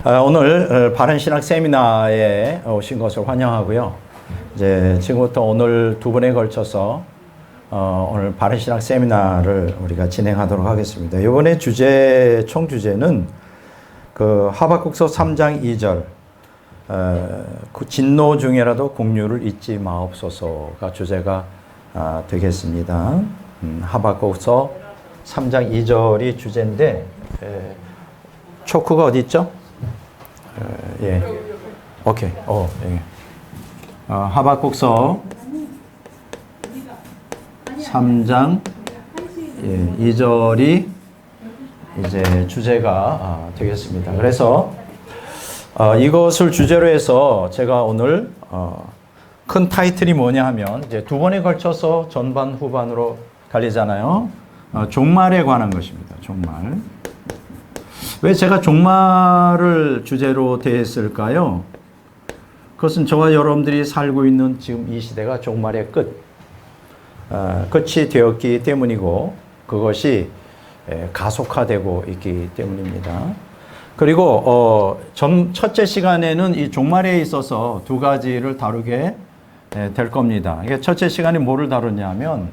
오늘 바른 신학 세미나에 오신 것을 환영하고요. 이제 지금부터 오늘 두 번에 걸쳐서 오늘 바른 신학 세미나를 우리가 진행하도록 하겠습니다. 이번에 총 주제는 그 하박국서 3장 2절 그 진노 중에라도 공유를 잊지 마옵소서가 주제가 되겠습니다. 하박국서 3장 2절이 주제인데 초크가 어디 있죠? 예. 오케이. 예. 하박국서 3장 2절이 이제 주제가 되겠습니다. 그래서 이것을 주제로 해서 제가 오늘 큰 타이틀이 뭐냐 하면 이제 두 번에 걸쳐서 전반 후반으로 갈리잖아요. 종말에 관한 것입니다. 종말. 왜 제가 종말을 주제로 대했을까요? 그것은 저와 여러분들이 살고 있는 지금 이 시대가 종말의 끝이 되었기 때문이고 그것이 가속화되고 있기 때문입니다. 그리고 첫째 시간에는 이 종말에 있어서 두 가지를 다루게 될 겁니다. 첫째 시간에 뭐를 다루냐면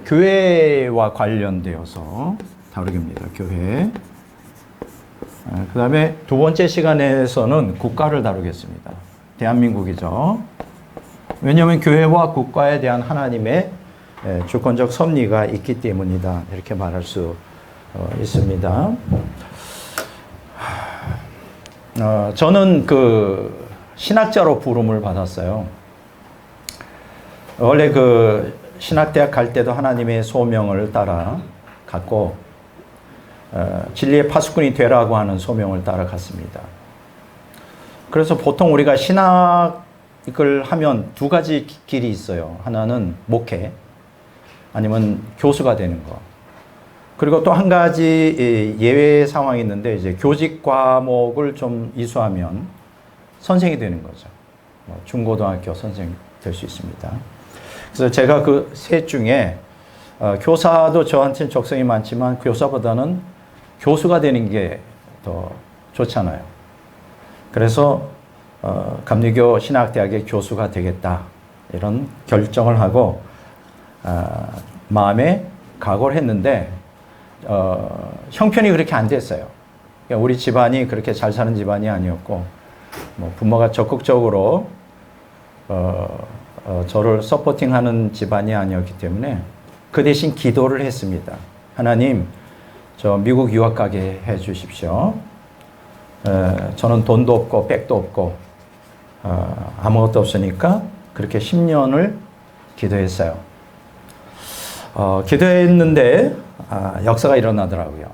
교회와 관련되어서 다루겠습니다. 교회. 그 다음에 두 번째 시간에서는 국가를 다루겠습니다. 대한민국이죠. 왜냐하면 교회와 국가에 대한 하나님의 주권적 섭리가 있기 때문이다. 이렇게 말할 수 있습니다. 저는 그 신학자로 부름을 받았어요. 원래 그 신학대학 갈 때도 하나님의 소명을 따라 갔고 진리의 파수꾼이 되라고 하는 소명을 따라갔습니다. 그래서 보통 우리가 신학을 하면 두 가지 길이 있어요. 하나는 목회, 아니면 교수가 되는 거. 그리고 또 한 가지 예외 상황이 있는데 이제 교직 과목을 좀 이수하면 선생이 되는 거죠. 중고등학교 선생 될 수 있습니다. 그래서 제가 그 셋 중에 교사도 저한테는 적성이 많지만 교사보다는 교수가 되는 게 더 좋잖아요. 그래서 감리교 신학대학의 교수가 되겠다 이런 결정을 하고 마음에 각오를 했는데 형편이 그렇게 안 됐어요. 그러니까 우리 집안이 그렇게 잘 사는 집안이 아니었고 부모가 적극적으로 저를 서포팅하는 집안이 아니었기 때문에 그 대신 기도를 했습니다. 하나님, 저 미국 유학 가게 해 주십시오. 저는 돈도 없고 백도 없고 아무것도 없으니까 그렇게 10년을 기도했어요. 기도했는데 역사가 일어나더라고요.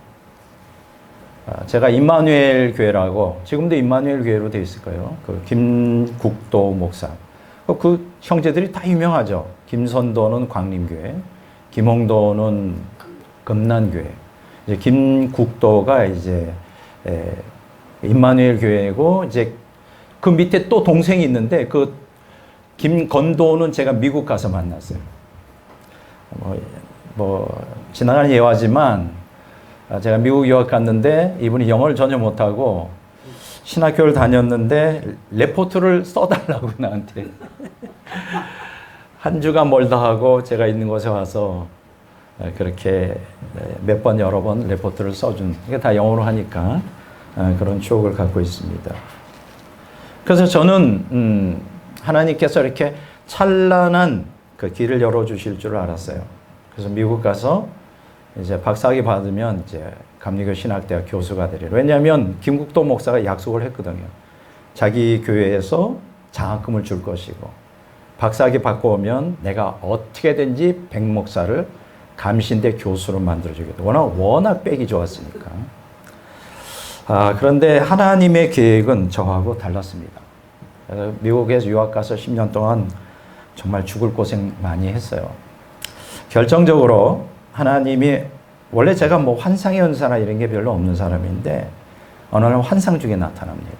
제가 임마누엘 교회라고 지금도 임마누엘 교회로 되어 있을 거예요. 그 김국도 목사. 그 형제들이 다 유명하죠. 김선도는 광림교회, 김홍도는 금난교회. 이제 김국도가 이제 임마누엘 교회고 이제 그 밑에 또 동생이 있는데 그 김건도는 제가 미국 가서 만났어요. 지나가는 예화지만 제가 미국 유학 갔는데 이분이 영어를 전혀 못하고 신학교를 다녔는데 레포트를 써달라고 나한테 한 주가 멀다 하고 제가 있는 곳에 와서 그렇게 몇 번 여러 번 레포트를 써준 이게 다 영어로 하니까 그런 추억을 갖고 있습니다. 그래서 저는 하나님께서 이렇게 찬란한 그 길을 열어주실 줄 알았어요. 그래서 미국 가서 이제 박사학위 받으면 이제 감리교 신학대학 교수가 되리라. 왜냐하면 김국도 목사가 약속을 했거든요. 자기 교회에서 장학금을 줄 것이고 박사학위 받고 오면 내가 어떻게든지 백 목사를 감신대 교수로 만들어주겠다. 워낙 빽이 좋았으니까. 그런데 하나님의 계획은 저하고 달랐습니다. 미국에서 유학 가서 10년 동안 정말 죽을 고생 많이 했어요. 결정적으로 하나님이 원래 제가 환상의 은사나 이런 게 별로 없는 사람인데 어느 날 환상 중에 나타납니다.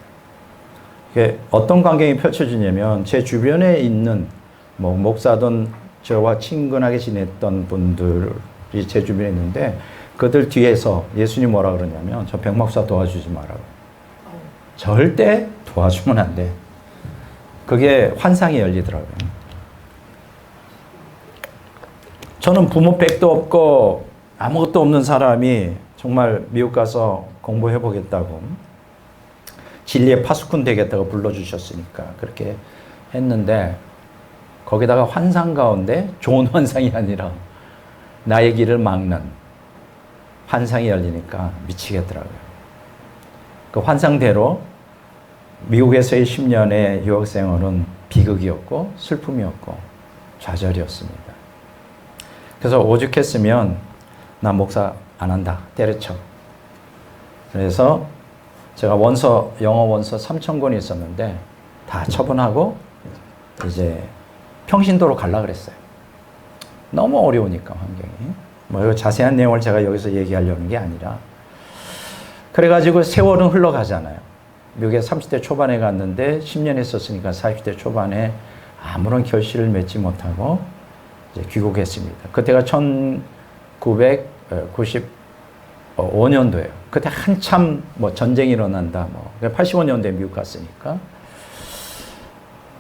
이게 어떤 광경이 펼쳐지냐면 제 주변에 있는 목사든 저와 친근하게 지냈던 분들이 제 주변에 있는데 그들 뒤에서 예수님 뭐라 그러냐면 저 백목사 도와주지 마라고. 절대 도와주면 안 돼. 그게 환상이 열리더라고요. 저는 부모 백도 없고 아무것도 없는 사람이 정말 미국 가서 공부해 보겠다고 진리의 파수꾼 되겠다고 불러주셨으니까 그렇게 했는데 거기다가 환상 가운데 좋은 환상이 아니라 나의 길을 막는 환상이 열리니까 미치겠더라고요. 그 환상대로 미국에서의 10년의 유학생활은 비극이었고 슬픔이었고 좌절이었습니다. 그래서 오죽했으면 나 목사 안 한다 때려쳐. 그래서 제가 영어 원서 3,000권이 있었는데 다 처분하고 이제 평신도로 가려고 그랬어요. 너무 어려우니까 환경이. 뭐 이거 자세한 내용을 제가 여기서 얘기하려는 게 아니라 그래가지고 세월은 흘러가잖아요. 미국에 30대 초반에 갔는데 10년 했었으니까 40대 초반에 아무런 결실을 맺지 못하고 이제 귀국했습니다. 그때가 1995년도예요. 그때 한참 뭐 전쟁이 일어난다. 85년도에 미국 갔으니까.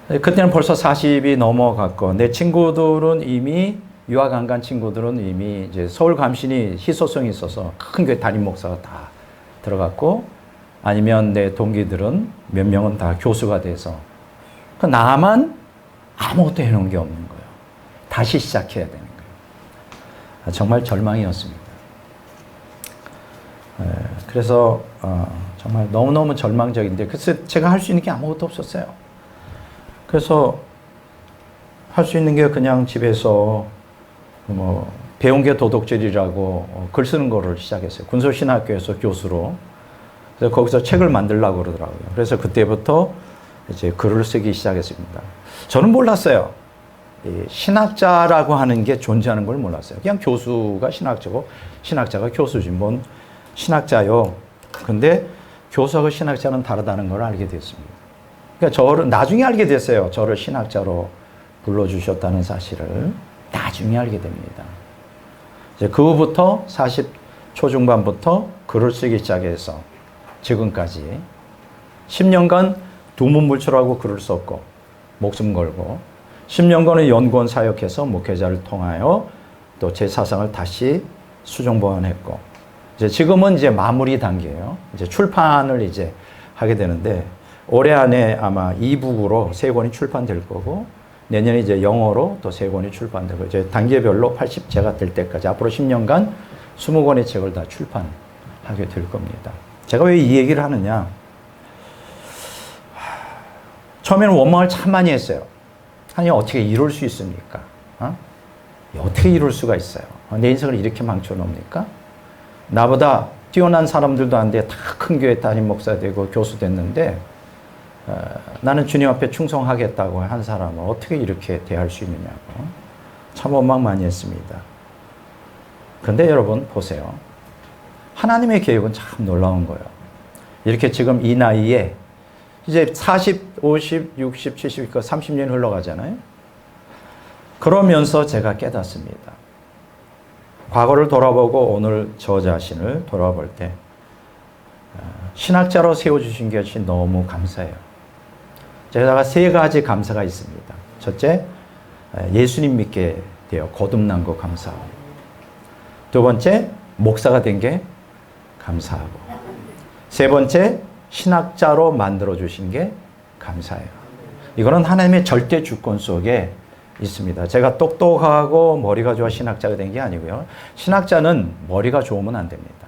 그때는 벌써 40이 넘어갔고 내 친구들은 이미 유학 안 간 친구들은 이미 이제 서울 감신이 희소성이 있어서 큰 교회 담임 목사가 다 들어갔고 아니면 내 동기들은 몇 명은 다 교수가 돼서 나만 아무것도 해놓은 게 없는 거예요. 다시 시작해야 되는 거예요. 정말 절망이었습니다. 그래서 정말 너무너무 절망적인데 그래서 제가 할 수 있는 게 아무것도 없었어요. 그래서 할 수 있는 게 그냥 집에서 뭐 배운 게 도덕질이라고 글 쓰는 거를 시작했어요. 군소신학교에서 교수로. 그래서 거기서 책을 만들려고 그러더라고요. 그래서 그때부터 이제 글을 쓰기 시작했습니다. 저는 몰랐어요. 신학자라고 하는 게 존재하는 걸 몰랐어요. 그냥 교수가 신학자고 신학자가 교수지. 뭔 신학자요. 근데 교수하고 신학자는 다르다는 걸 알게 됐습니다. 그러니까 저를 나중에 알게 됐어요. 저를 신학자로 불러주셨다는 사실을 나중에 알게 됩니다. 이제 그 후부터 40 초중반부터 글을 쓰기 시작해서 지금까지 10년간 두문불출하고 글을 썼고 목숨 걸고 10년간의 연구원 사역해서 목회자를 통하여 또 제 사상을 다시 수정 보완했고 이제 지금은 이제 마무리 단계예요. 이제 출판을 이제 하게 되는데 올해 안에 아마 이북으로 3권이 출판될 거고 내년에 이제 영어로 또 3권이 출판되고 이제 단계별로 80제가 될 때까지 앞으로 10년간 20권의 책을 다 출판하게 될 겁니다. 제가 왜 이 얘기를 하느냐? 처음에는 원망을 참 많이 했어요. 아니 어떻게 이룰 수 있습니까? 어떻게 이룰 수가 있어요? 내 인생을 이렇게 망쳐놓습니까? 나보다 뛰어난 사람들도 안 돼. 다 큰 교회 담임 목사 되고 교수 됐는데 나는 주님 앞에 충성하겠다고 한 사람을 어떻게 이렇게 대할 수 있느냐고 참 원망 많이 했습니다. 그런데 여러분 보세요. 하나님의 계획은 참 놀라운 거예요. 이렇게 지금 이 나이에 이제 40, 50, 60, 70, 30년이 흘러가잖아요. 그러면서 제가 깨닫습니다. 과거를 돌아보고 오늘 저 자신을 돌아볼 때 신학자로 세워주신 것이 너무 감사해요. 제가 3가지 감사가 있습니다. 첫째, 예수님 믿게 되어 거듭난 거 감사하고 2번째, 목사가 된 게 감사하고 3번째, 신학자로 만들어주신 게 감사해요. 이거는 하나님의 절대 주권 속에 있습니다. 제가 똑똑하고 머리가 좋아 신학자가 된 게 아니고요. 신학자는 머리가 좋으면 안 됩니다.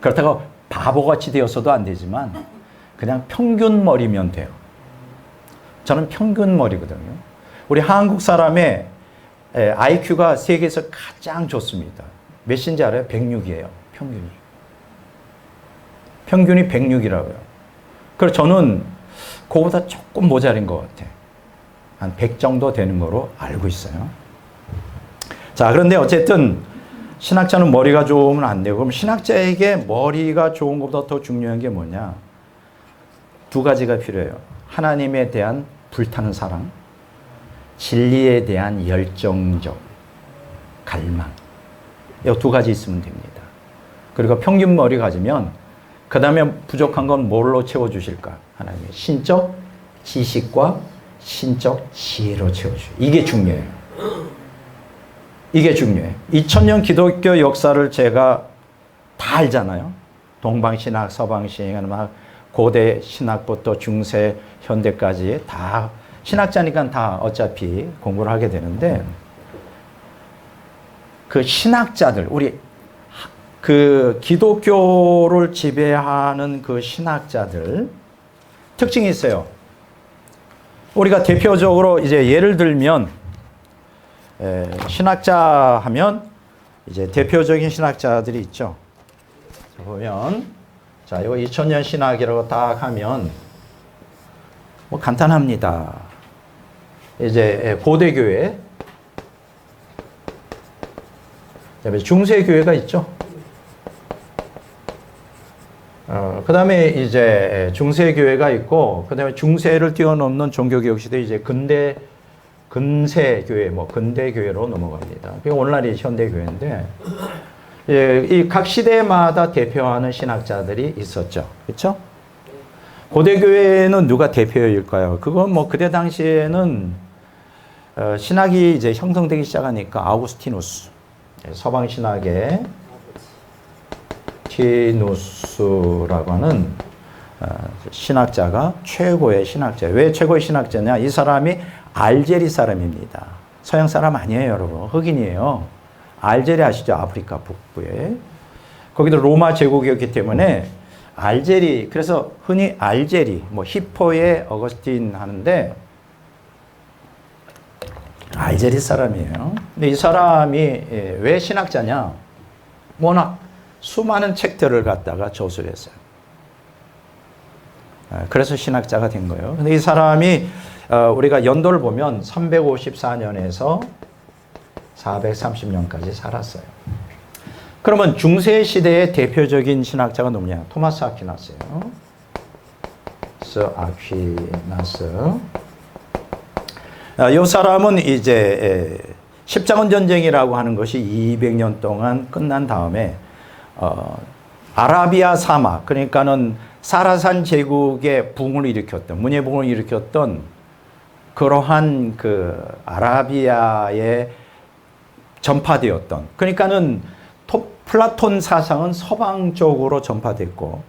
그렇다고 바보같이 되어서도 안 되지만 그냥 평균 머리면 돼요. 저는 평균 머리거든요. 우리 한국 사람의 IQ가 세계에서 가장 좋습니다. 몇인지 알아요? 106이에요. 평균이. 평균이 106이라고요. 그래서 저는 그거보다 조금 모자린 것 같아요. 한 100 정도 되는 거로 알고 있어요. 자, 그런데 어쨌든 신학자는 머리가 좋으면 안 되고 그럼 신학자에게 머리가 좋은 것보다 더 중요한 게 뭐냐? 2가지가 필요해요. 하나님에 대한 불타는 사랑, 진리에 대한 열정적 갈망. 이 2가지 있으면 됩니다. 그리고 평균 머리 가지면 그 다음에 부족한 건 뭘로 채워주실까? 하나님의 신적 지식과 신적 지혜로 채워주세요. 이게 중요해요. 이게 중요해요. 2000년 기독교 역사를 제가 다 알잖아요. 동방신학, 서방신학, 막 고대 신학부터 중세, 현대까지 다 신학자니까 다 어차피 공부를 하게 되는데 그 신학자들, 우리 그 기독교를 지배하는 그 신학자들 특징이 있어요. 우리가 대표적으로 이제 예를 들면 신학자 하면 이제 대표적인 신학자들이 있죠. 보면 자, 이거 2000년 신학이라고 딱 하면 뭐 간단합니다. 이제 고대교회, 그다음에 중세교회가 있죠. 그 다음에 이제 중세교회가 있고, 그 다음에 중세를 뛰어넘는 종교개혁 시대 이제 근세교회, 뭐 근대교회로 넘어갑니다. 그게 오늘날이 현대교회인데, 이 각 시대마다 대표하는 신학자들이 있었죠. 그렇죠? 고대교회는 누가 대표일까요? 그건 뭐 그때 당시에는 신학이 이제 형성되기 시작하니까 아우구스티누스, 서방 신학의 티누스라고 하는 신학자가 최고의 신학자예요. 왜 최고의 신학자냐? 이 사람이 알제리 사람입니다. 서양 사람 아니에요, 여러분. 흑인이에요. 알제리 아시죠? 아프리카 북부에. 거기도 로마 제국이었기 때문에 알제리, 그래서 흔히 알제리, 뭐 히포의 어거스틴 하는데 알제리 사람이에요. 근데 이 사람이 왜 신학자냐? 워낙 수많은 책들을 갖다가 저술했어요. 그래서 신학자가 된 거예요. 근데 이 사람이 우리가 연도를 보면 354년에서 430년까지 살았어요. 그러면 중세 시대의 대표적인 신학자가 누구냐? 토마스 아퀴나스예요. 아퀴나스. 이 사람은 이제 십자군 전쟁이라고 하는 것이 200년 동안 끝난 다음에 아라비아 사막, 그러니까는 사라산 제국의 붕을 일으켰던, 문예붕을 일으켰던 그러한 그 아라비아에 전파되었던, 그러니까는 플라톤 사상은 서방 쪽으로 전파됐고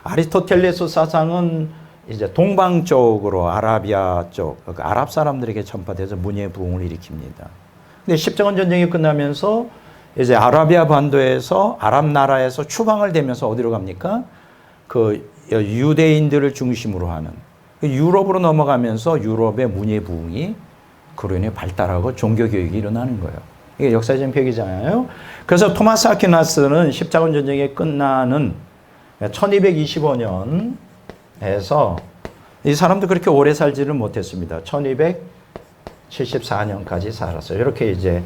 아리스토텔레스 사상은 이제 동방 쪽으로 아라비아 쪽, 그러니까 아랍 사람들에게 전파돼서 문예부흥을 일으킵니다. 근데 십자군 전쟁이 끝나면서 이제 아라비아 반도에서 아랍 나라에서 추방을 되면서 어디로 갑니까? 그 유대인들을 중심으로 하는 유럽으로 넘어가면서 유럽의 문예부흥이 그로 인해 발달하고 종교교육이 일어나는 거예요. 이게 역사적인 폐기잖아요. 그래서 토마스 아퀴나스는 십자군 전쟁이 끝나는 1225년에서 이 사람도 그렇게 오래 살지를 못했습니다. 1274년까지 살았어요. 이렇게 이제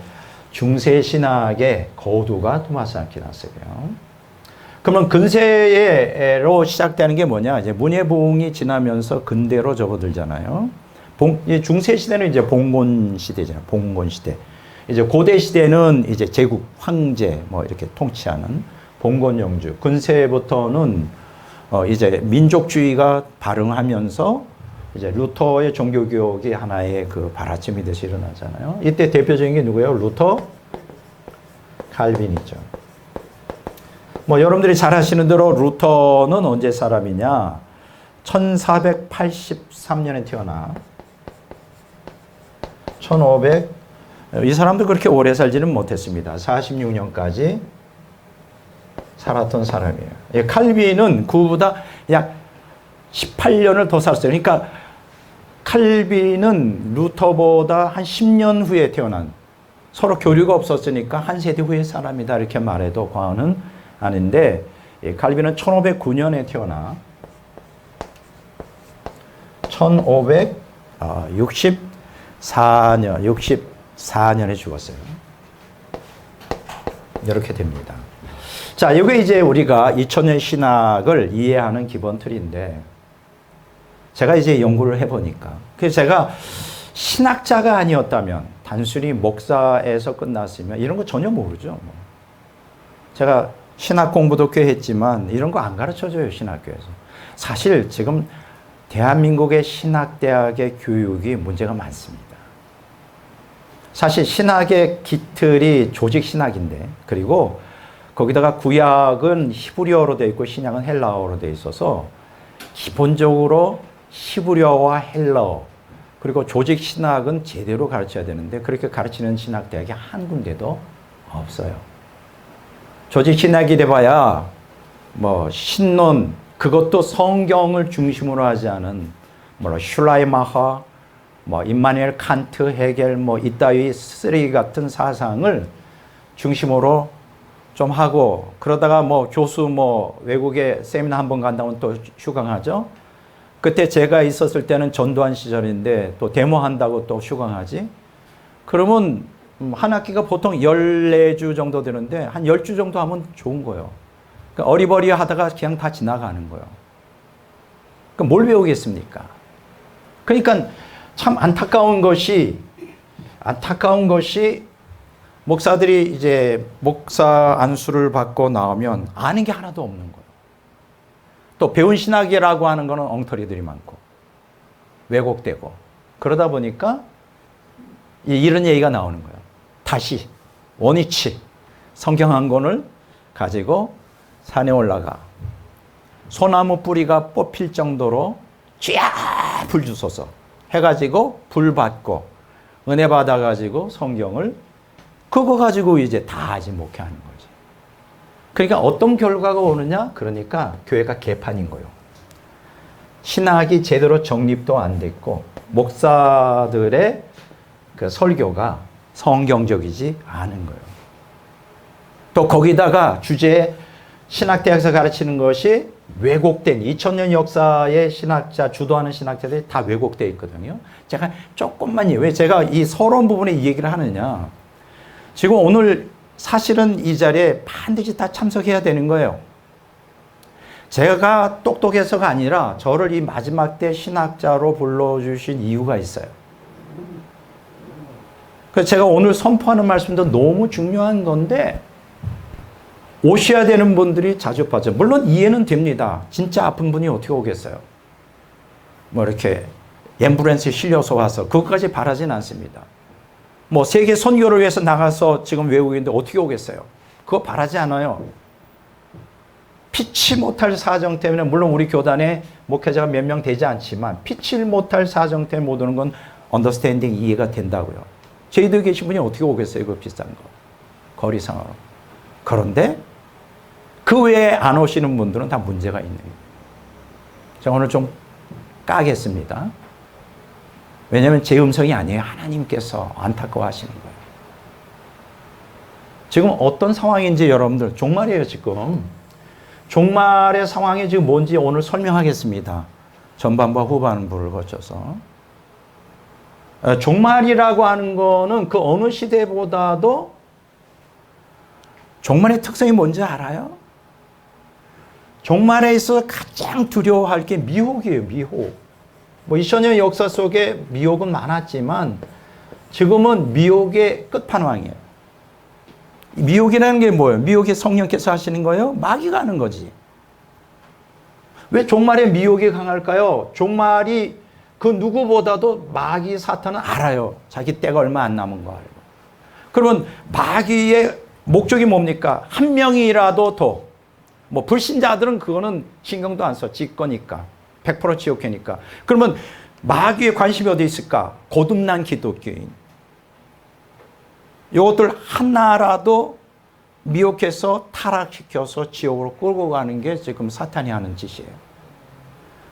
중세 신학의 거두가 토마스 아퀴나스예요. 그러면 근세로 시작되는 게 뭐냐? 이제 문예부흥이 지나면서 근대로 접어들잖아요. 중세 시대는 이제 봉건 시대잖아요. 봉건 시대. 이제 고대 시대는 이제 제국, 황제 뭐 이렇게 통치하는 봉건 영주. 근세부터는 이제 민족주의가 발흥하면서 이제 루터의 종교개혁이 하나의 그 발아침이 돼서 일어나잖아요. 이때 대표적인 게 누구예요? 루터, 칼빈이죠. 뭐 여러분들이 잘 아시는 대로 루터는 언제 사람이냐? 1483년에 태어나 이 사람도 그렇게 오래 살지는 못했습니다. 46년까지 살았던 사람이에요. 칼빈은 그보다 약 18년을 더 살았어요. 그러니까 칼빈은 루터보다 한 10년 후에 태어난, 서로 교류가 없었으니까 한 세대 후의 사람이다 이렇게 말해도 과언은 아닌데, 칼빈은 1509년에 태어나 1564년에 죽었어요. 이렇게 됩니다. 자, 이게 이제 우리가 2000년 신학을 이해하는 기본 틀인데, 제가 이제 연구를 해보니까, 그래서 제가 신학자가 아니었다면, 단순히 목사에서 끝났으면 이런 거 전혀 모르죠. 제가 신학 공부도 꽤 했지만 이런 거 안 가르쳐줘요, 신학교에서. 사실 지금 대한민국의 신학대학의 교육이 문제가 많습니다. 사실 신학의 기틀이 조직신학인데, 그리고 거기다가 구약은 히브리어로 되어 있고 신약은 헬라어로 되어 있어서 기본적으로 히브리어와 헬라어, 그리고 조직신학은 제대로 가르쳐야 되는데 그렇게 가르치는 신학대학이 한 군데도 없어요. 조직신학이 돼봐야 뭐 신론, 그것도 성경을 중심으로 하지 않은 뭐 슐라이마하, 뭐 임마누엘 칸트, 헤겔 뭐 이따위 쓰레기 같은 사상을 중심으로 좀 하고, 그러다가 뭐 교수 뭐 외국에 세미나 한번 간다면 또 휴강하죠. 그때 제가 있었을 때는 전두환 시절인데 또 데모한다고 또 휴강하지. 그러면 한 학기가 보통 14주 정도 되는데 한 10주 정도 하면 좋은 거예요. 그러니까 어리버리 하다가 그냥 다 지나가는 거예요. 그럼 뭘 배우겠습니까? 그러니까 참 안타까운 것이 목사들이 이제 목사 안수를 받고 나오면 아는 게 하나도 없는 거예요. 또 배운 신학이라고 하는 거는 엉터리들이 많고 왜곡되고, 그러다 보니까 이런 얘기가 나오는 거예요. 다시 원위치 성경 한 권을 가지고 산에 올라가 소나무 뿌리가 뽑힐 정도로 쥐야 불 주소서 해가지고 불 받고 은혜 받아가지고 성경을 그거 가지고 이제 다 목회하는 거지. 그러니까 어떤 결과가 오느냐? 그러니까 교회가 개판인 거예요. 신학이 제대로 정립도 안 됐고 목사들의 그 설교가 성경적이지 않은 거예요. 또 거기다가 주제에 신학대학에서 가르치는 것이 왜곡된 2000년 역사의 신학자, 주도하는 신학자들이 다 왜곡되어 있거든요. 제가 조금만, 왜 제가 이 서론 부분에 이 얘기를 하느냐. 지금 오늘 사실은 이 자리에 반드시 다 참석해야 되는 거예요. 제가 똑똑해서가 아니라 저를 이 마지막 때 신학자로 불러주신 이유가 있어요. 그래서 제가 오늘 선포하는 말씀도 너무 중요한 건데 오셔야 되는 분들이 자주 빠져. 물론 이해는 됩니다. 진짜 아픈 분이 어떻게 오겠어요? 뭐 이렇게 앰뷸런스에 실려서 와서 그것까지 바라진 않습니다. 뭐 세계 선교를 위해서 나가서 지금 외국인데 어떻게 오겠어요? 그거 바라지 않아요. 피치 못할 사정 때문에, 물론 우리 교단에 목회자가 몇 명 되지 않지만 피치 못할 사정 때문에 못 오는 건 언더스탠딩, 이해가 된다고요. 저희들 계신 분이 어떻게 오겠어요? 이거 비싼 거. 거리상으로. 그런데 그 외에 안 오시는 분들은 다 문제가 있는 거예요. 제가 오늘 좀 까겠습니다. 왜냐하면 제 음성이 아니에요. 하나님께서 안타까워하시는 거예요. 지금 어떤 상황인지 여러분들, 종말이에요 지금. 종말의 상황이 지금 뭔지 오늘 설명하겠습니다. 전반부와 후반부를 거쳐서. 종말이라고 하는 거는 그 어느 시대보다도 종말의 특성이 뭔지 알아요? 종말에 있어서 가장 두려워할 게 미혹이에요. 미혹. 뭐 2000년 역사 속에 미혹은 많았지만 지금은 미혹의 끝판왕이에요. 미혹이라는 게 뭐예요? 미혹이 성령께서 하시는 거예요? 마귀가 하는 거지. 왜 종말에 미혹이 강할까요? 종말이 그 누구보다도 마귀 사탄은 알아요. 자기 때가 얼마 안 남은 거 알고. 그러면 마귀의 목적이 뭡니까? 한 명이라도 더. 뭐 불신자들은 그거는 신경도 안 써. 지 거니까. 100% 지옥회니까. 그러면 마귀의 관심이 어디 있을까? 거듭난 기독교인. 이것들 하나라도 미혹해서 타락시켜서 지옥으로 끌고 가는 게 지금 사탄이 하는 짓이에요.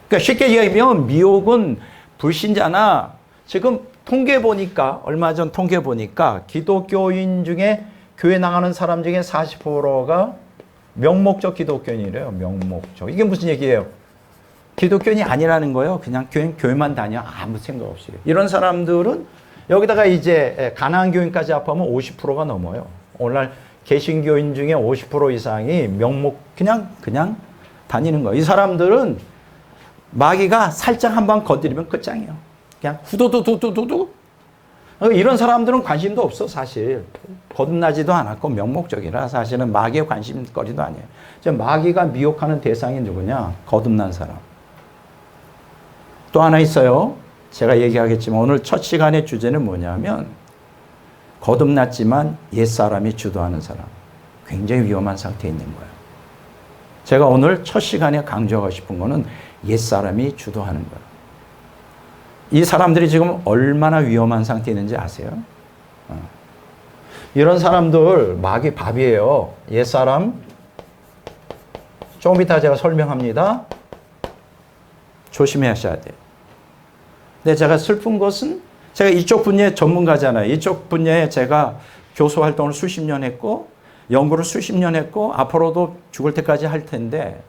그러니까 쉽게 얘기하면 미혹은 불신자나, 지금 통계 보니까, 얼마 전 통계 보니까 기독교인 중에 교회 나가는 사람 중에 40%가 명목적 기독교인이래요. 명목적. 이게 무슨 얘기예요? 기독교인이 아니라는 거예요. 그냥 교회만 다녀. 아무 생각 없이. 이런 사람들은 여기다가 이제 가나안 교인까지 합하면 50%가 넘어요. 오늘날 개신교인 중에 50% 이상이 명목 그냥 다니는 거예요. 이 사람들은 마귀가 살짝 한번 건드리면 끝장이에요. 그냥 후두두두두두. 이런 사람들은 관심도 없어 사실. 거듭나지도 않았고 명목적이라 사실은 마귀의 관심거리도 아니에요. 마귀가 미혹하는 대상이 누구냐? 거듭난 사람. 또 하나 있어요. 제가 얘기하겠지만 오늘 첫 시간의 주제는 뭐냐면 거듭났지만 옛사람이 주도하는 사람. 굉장히 위험한 상태에 있는 거예요. 제가 오늘 첫 시간에 강조하고 싶은 거는 옛사람이 주도하는 거예요. 이 사람들이 지금 얼마나 위험한 상태에 있는지 아세요? 이런 사람들 마귀 밥이에요. 옛사람 조금 이따 제가 설명합니다. 조심하셔야 돼요. 근데 제가 슬픈 것은 제가 이쪽 분야의 전문가잖아요. 이쪽 분야에 제가 교수 활동을 수십 년 했고 연구를 수십 년 했고 앞으로도 죽을 때까지 할 텐데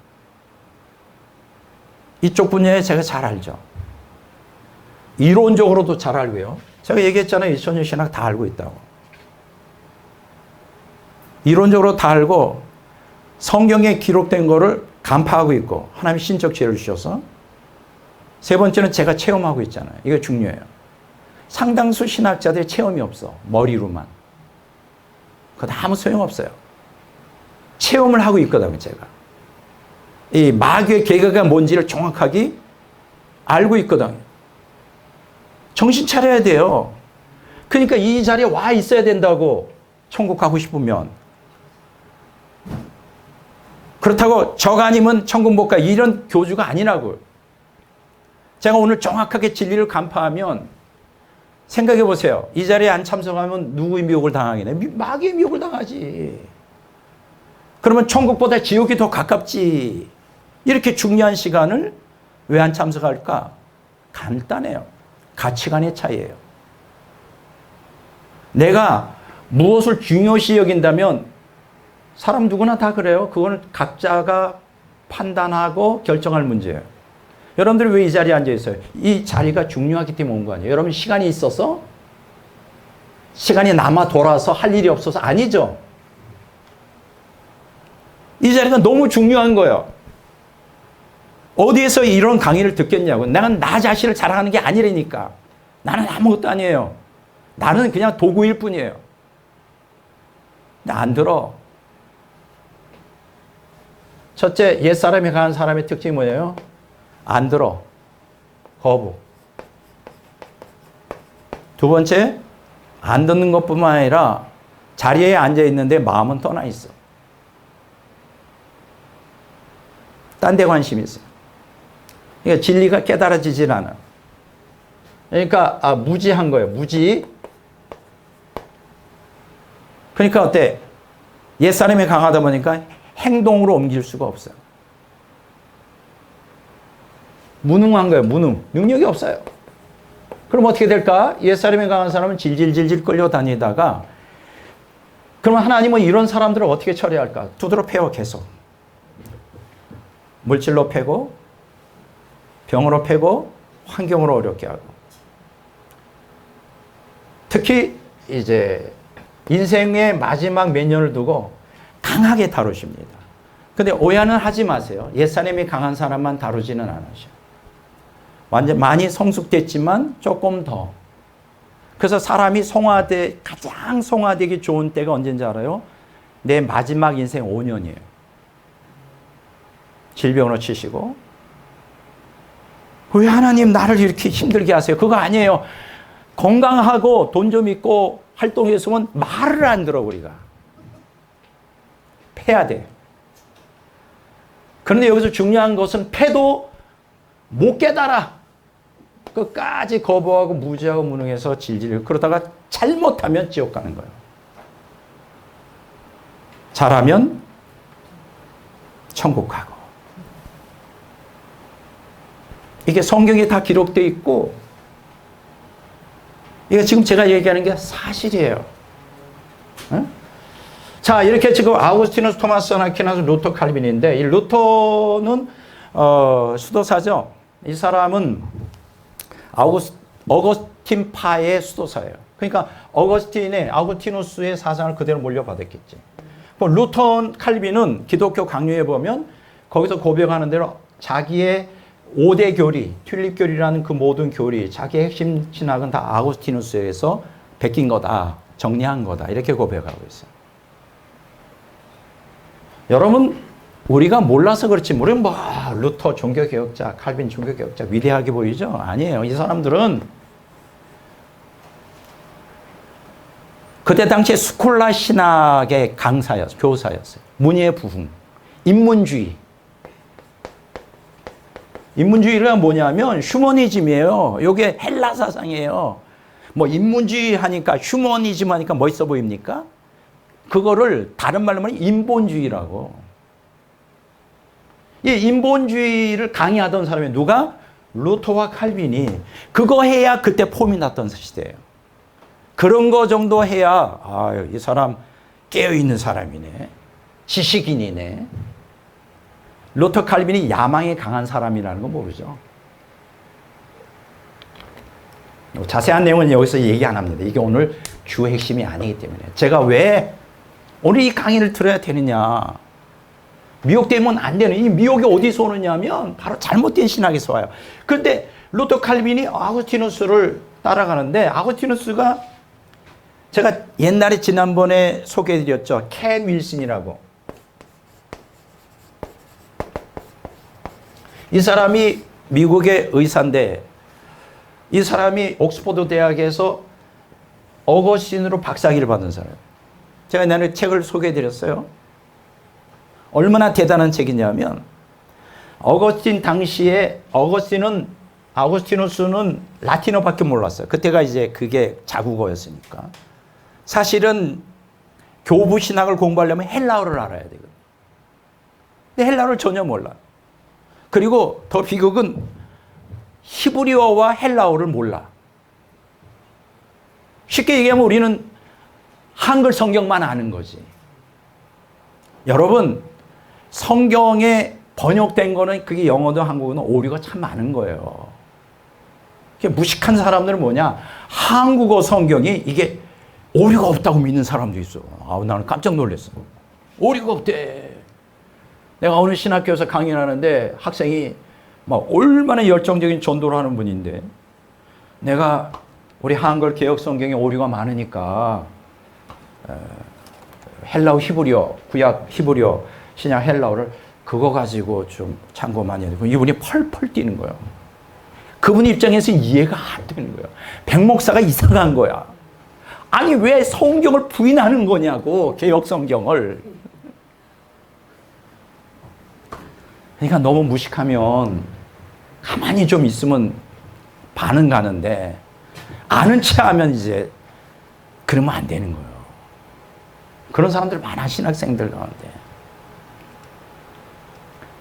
이쪽 분야에 제가 잘 알죠. 이론적으로도 잘 알고요. 제가 얘기했잖아요. 이천년 신학 다 알고 있다고. 이론적으로 다 알고 성경에 기록된 거를 간파하고 있고 하나님이 신적 지혜를 주셔서 세 번째는 제가 체험하고 있잖아요. 이거 중요해요. 상당수 신학자들이 체험이 없어. 머리로만. 그거 아무 소용없어요. 체험을 하고 있거든요. 제가. 이 마귀의 계획이 뭔지를 정확하게 알고 있거든요. 정신 차려야 돼요. 그러니까 이 자리에 와 있어야 된다고. 천국 가고 싶으면. 그렇다고 저가 아니면 천국 못 가. 이런 교주가 아니라고요. 제가 오늘 정확하게 진리를 간파하면 생각해 보세요. 이 자리에 안 참석하면 누구의 미혹을 당하겠네? 마귀의 미혹을 당하지. 그러면 천국보다 지옥이 더 가깝지. 이렇게 중요한 시간을 왜 안 참석할까? 간단해요. 가치관의 차이예요. 내가 무엇을 중요시 여긴다면 사람 누구나 다 그래요. 그거는 각자가 판단하고 결정할 문제예요. 여러분들이 왜 이 자리에 앉아 있어요? 이 자리가 중요하기 때문에 온 거 아니에요? 여러분 시간이 있어서? 시간이 남아 돌아서 할 일이 없어서? 아니죠. 이 자리가 너무 중요한 거예요. 어디에서 이런 강의를 듣겠냐고. 나는 나 자신을 자랑하는 게 아니라니까. 나는 아무것도 아니에요. 나는 그냥 도구일 뿐이에요. 근데 안 들어. 첫째, 옛사람이 강한 사람의 특징이 뭐예요? 안 들어. 거부. 두 번째, 안 듣는 것뿐만 아니라 자리에 앉아 있는데 마음은 떠나 있어. 딴 데 관심이 있어. 그러니까 진리가 깨달아지질 않아. 그러니까 무지한 거예요. 무지. 그러니까 어때? 옛사람이 강하다 보니까 행동으로 옮길 수가 없어요. 무능한 거예요. 무능. 능력이 없어요. 그럼 어떻게 될까? 옛사람이 강한 사람은 질질질질 끌려다니다가 그러면 하나님은 이런 사람들을 어떻게 처리할까? 두드러 패워 계속. 물질로 패고 병으로 패고 환경으로 어렵게 하고 특히 이제 인생의 마지막 몇 년을 두고 강하게 다루십니다. 근데 오해는 하지 마세요. 옛사람이 강한 사람만 다루지는 않으셔. 완전 많이 성숙됐지만 조금 더. 그래서 사람이 가장 성화되기 좋은 때가 언제인지 알아요? 내 마지막 인생 5년이에요. 질병으로 치시고 왜 하나님 나를 이렇게 힘들게 하세요? 그거 아니에요. 건강하고 돈 좀 있고 활동했으면 말을 안 들어 우리가. 패야 돼. 그런데 여기서 중요한 것은 패도 못 깨달아. 끝까지 거부하고 무지하고 무능해서 질질 그러다가 잘못하면 지옥 가는 거예요. 잘하면 천국 가고. 이게 성경에 다 기록되어 있고 이게 지금 제가 얘기하는 게 사실이에요. 응? 자, 이렇게 지금 아우구스티누스, 토마스 아퀴나스, 루터, 칼빈인데 이 루터는 수도사죠. 이 사람은 어거스틴파의 수도사예요. 그러니까 아우구스티누스의 사상을 그대로 물려받았겠지. 루터, 칼빈은 기독교 강요에 보면 거기서 고백하는 대로 자기의 5대 교리, 튤립 교리라는 그 모든 교리, 자기의 핵심 신학은 다 아우구스티누스에서 베낀 거다. 정리한 거다. 이렇게 고백하고 있어요. 여러분, 우리가 몰라서 그렇지, 우리는 뭐 루터 종교개혁자, 칼빈 종교개혁자 위대하게 보이죠? 아니에요. 이 사람들은 그때 당시에 스콜라 신학의 강사였어요. 교사였어요. 문예의 부흥, 인문주의. 인문주의가 뭐냐면 휴머니즘이에요. 이게 헬라 사상이에요. 뭐 인문주의 하니까, 휴머니즘 하니까 멋있어 보입니까? 그거를 다른 말로 하면 인본주의라고. 이 인본주의를 강의하던 사람이 누가? 루터와 칼빈이. 그거 해야 그때 폼이 났던 시대예요. 그런 거 정도 해야 이 사람 깨어있는 사람이네. 지식인이네. 루터 칼빈이 야망이 강한 사람이라는 거 모르죠. 자세한 내용은 여기서 얘기 안 합니다. 이게 오늘 주 핵심이 아니기 때문에. 제가 왜 오늘 이 강의를 들어야 되느냐. 미혹되면 안 되는, 이 미혹이 어디서 오느냐면 바로 잘못된 신학에서 와요. 그런데 루터 칼빈이 아구스티누스를 따라가는데, 아구스티누스가 제가 옛날에 지난번에 소개해드렸죠. 켄 윌슨이라고. 이 사람이 미국의 의사인데, 이 사람이 옥스퍼드 대학에서 어거스틴으로 박사학위를 받은 사람이에요. 제가 옛날에 책을 소개해드렸어요. 얼마나 대단한 책이냐면, 어거스틴 당시에, 아구스티누스는 라틴어밖에 몰랐어요. 그때가 이제 그게 자국어였으니까. 사실은 교부 신학을 공부하려면 헬라어를 알아야 되거든요. 근데 헬라어를 전혀 몰라. 그리고 더 비극은 히브리어와 헬라어를 몰라. 쉽게 얘기하면 우리는 한글 성경만 아는 거지. 여러분, 성경에 번역된 거는 그게 영어도 한국어는 오류가 참 많은 거예요. 무식한 사람들은 뭐냐? 한국어 성경이 이게 오류가 없다고 믿는 사람도 있어. 나는 깜짝 놀랐어. 오류가 없대. 내가 오늘 신학교에서 강의를 하는데 학생이 막 얼마나 열정적인 전도를 하는 분인데, 내가 우리 한글 개혁 성경에 오류가 많으니까 헬라어 히브리어, 구약 히브리어, 신약 헬라어를 그거 가지고 좀 참고 많이 해야 되고, 이분이 펄펄 뛰는 거예요. 그분 입장에서 이해가 안 되는 거예요. 백 목사가 이상한 거야. 아니 왜 성경을 부인하는 거냐고, 개혁 성경을. 그러니까 너무 무식하면 가만히 좀 있으면 반응 가는데, 아는 체 하면 이제 그러면 안 되는 거예요. 그런 사람들 많아, 신학생들 가운데.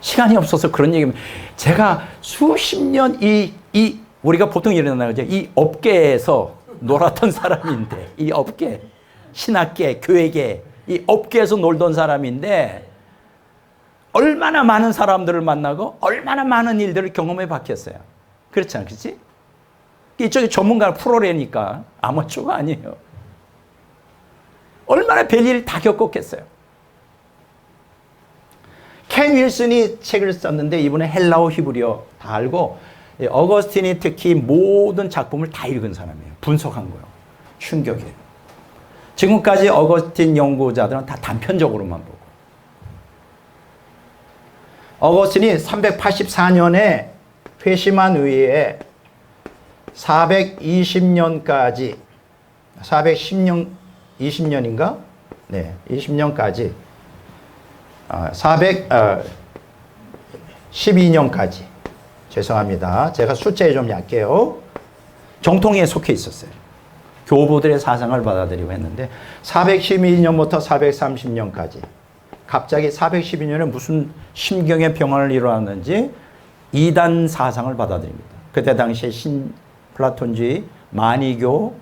시간이 없어서 그런 얘기면, 제가 수십 년 우리가 보통 이러나 그죠? 이 업계에서 놀았던 사람인데, 이 업계, 신학계, 교회계, 이 업계에서 놀던 사람인데, 얼마나 많은 사람들을 만나고 얼마나 많은 일들을 경험해 봤겠어요. 그렇잖아, 그렇지? 이쪽에 전문가 프로래니까 아마추어가 아니에요. 얼마나 별일 다 겪었겠어요. 켄 윌슨이 책을 썼는데, 이분은 헬라어, 히브리어 다 알고, 어거스틴이 특히 모든 작품을 다 읽은 사람이에요. 분석한 거예요. 충격이에요. 지금까지 어거스틴 연구자들은 다 단편적으로만 보고. 어거스틴이 384년에 회심한 후에 420년까지, 20년인가? 네, 20년까지, 412년까지. 죄송합니다. 제가 숫자에 좀 약해요. 정통에 속해 있었어요. 교부들의 사상을 받아들이고 했는데, 412년부터 430년까지. 갑자기 412년에 무슨 심경의 평화를 일어났는지 이단 사상을 받아들입니다. 그때 당시에 플라톤주의, 마니교,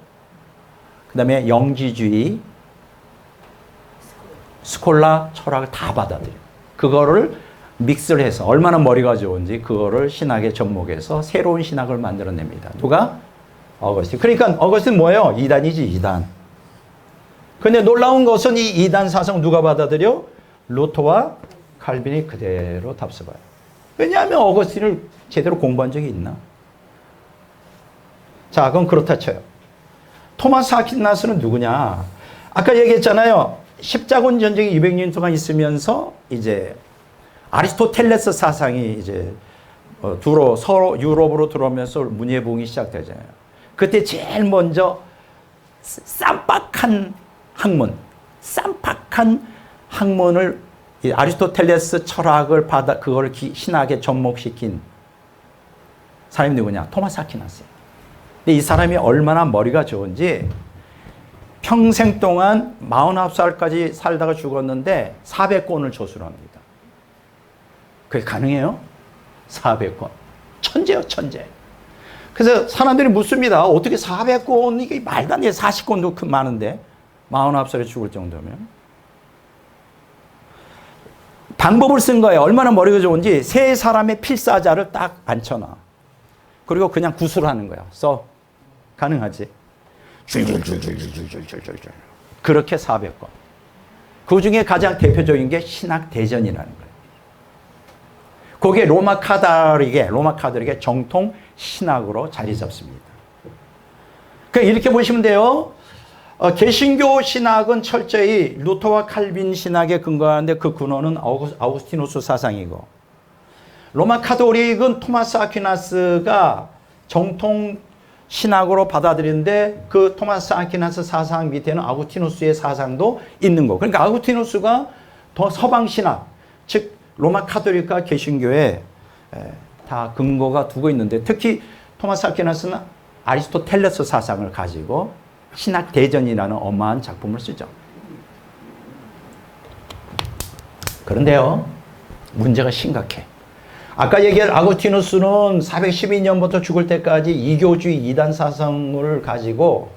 그 다음에 영지주의, 스콜라 철학을 다 받아들여요. 그거를 믹스를 해서 얼마나 머리가 좋은지 그거를 신학에 접목해서 새로운 신학을 만들어냅니다. 누가? 어거스틴. 그러니까 어거스틴 뭐예요? 이단이지, 이단. 근데 놀라운 것은 이 이단 사상 누가 받아들여? 루터와 칼빈이 그대로 답습해요. 왜냐하면 어거스틴을 제대로 공부한 적이 있나? 자, 그럼 그렇다 쳐요. 토마스 아퀴나스는 누구냐? 아까 얘기했잖아요. 십자군 전쟁이 200년 동안 있으면서 이제 아리스토텔레스 사상이 이제 서로 유럽으로 들어오면서 문예부흥이 시작되잖아요. 그때 제일 먼저 쌈박한 학문을 아리스토텔레스 철학을 받아 그걸 신학에 접목시킨 사람이 누구냐? 토마스 아퀴나스예요. 근데 이 사람이 얼마나 머리가 좋은지 평생 동안 49살까지 살다가 죽었는데 400권을 저술합니다. 그게 가능해요? 400권. 천재요, 천재. 그래서 사람들이 묻습니다. 어떻게 400권, 이게 말도 안 돼. 40권도 많은데. 49살에 죽을 정도면. 방법을 쓴 거예요. 얼마나 머리가 좋은지 세 사람의 필사자를 딱 앉혀놔. 그리고 그냥 구술하는 거야. 써. 가능하지? 줄줄줄줄줄줄줄줄줄. 그렇게 400권. 그 중에 가장 대표적인 게 신학대전이라는 거예요. 그게 로마 카톨릭의 정통 신학으로 자리 잡습니다. 그러니까 이렇게 보시면 돼요. 개신교 신학은 철저히 루터와 칼빈 신학에 근거하는데 그 근원은 아우구스티누스 사상이고, 로마 카톨릭은 토마스 아퀴나스가 정통 신학으로 받아들이는데 그 토마스 아퀴나스 사상 밑에는 아우구스티누스의 사상도 있는 거. 그러니까 아우구스티누스가 더 서방 신학, 즉 로마 카톨릭과 개신교에 다 근거가 두고 있는데, 특히 토마스 아퀴나스는 아리스토텔레스 사상을 가지고 신학대전이라는 어마한 작품을 쓰죠. 그런데요, 문제가 심각해. 아까 얘기한 아구스티누스는 412년부터 죽을 때까지 이교주의 이단 사상을 가지고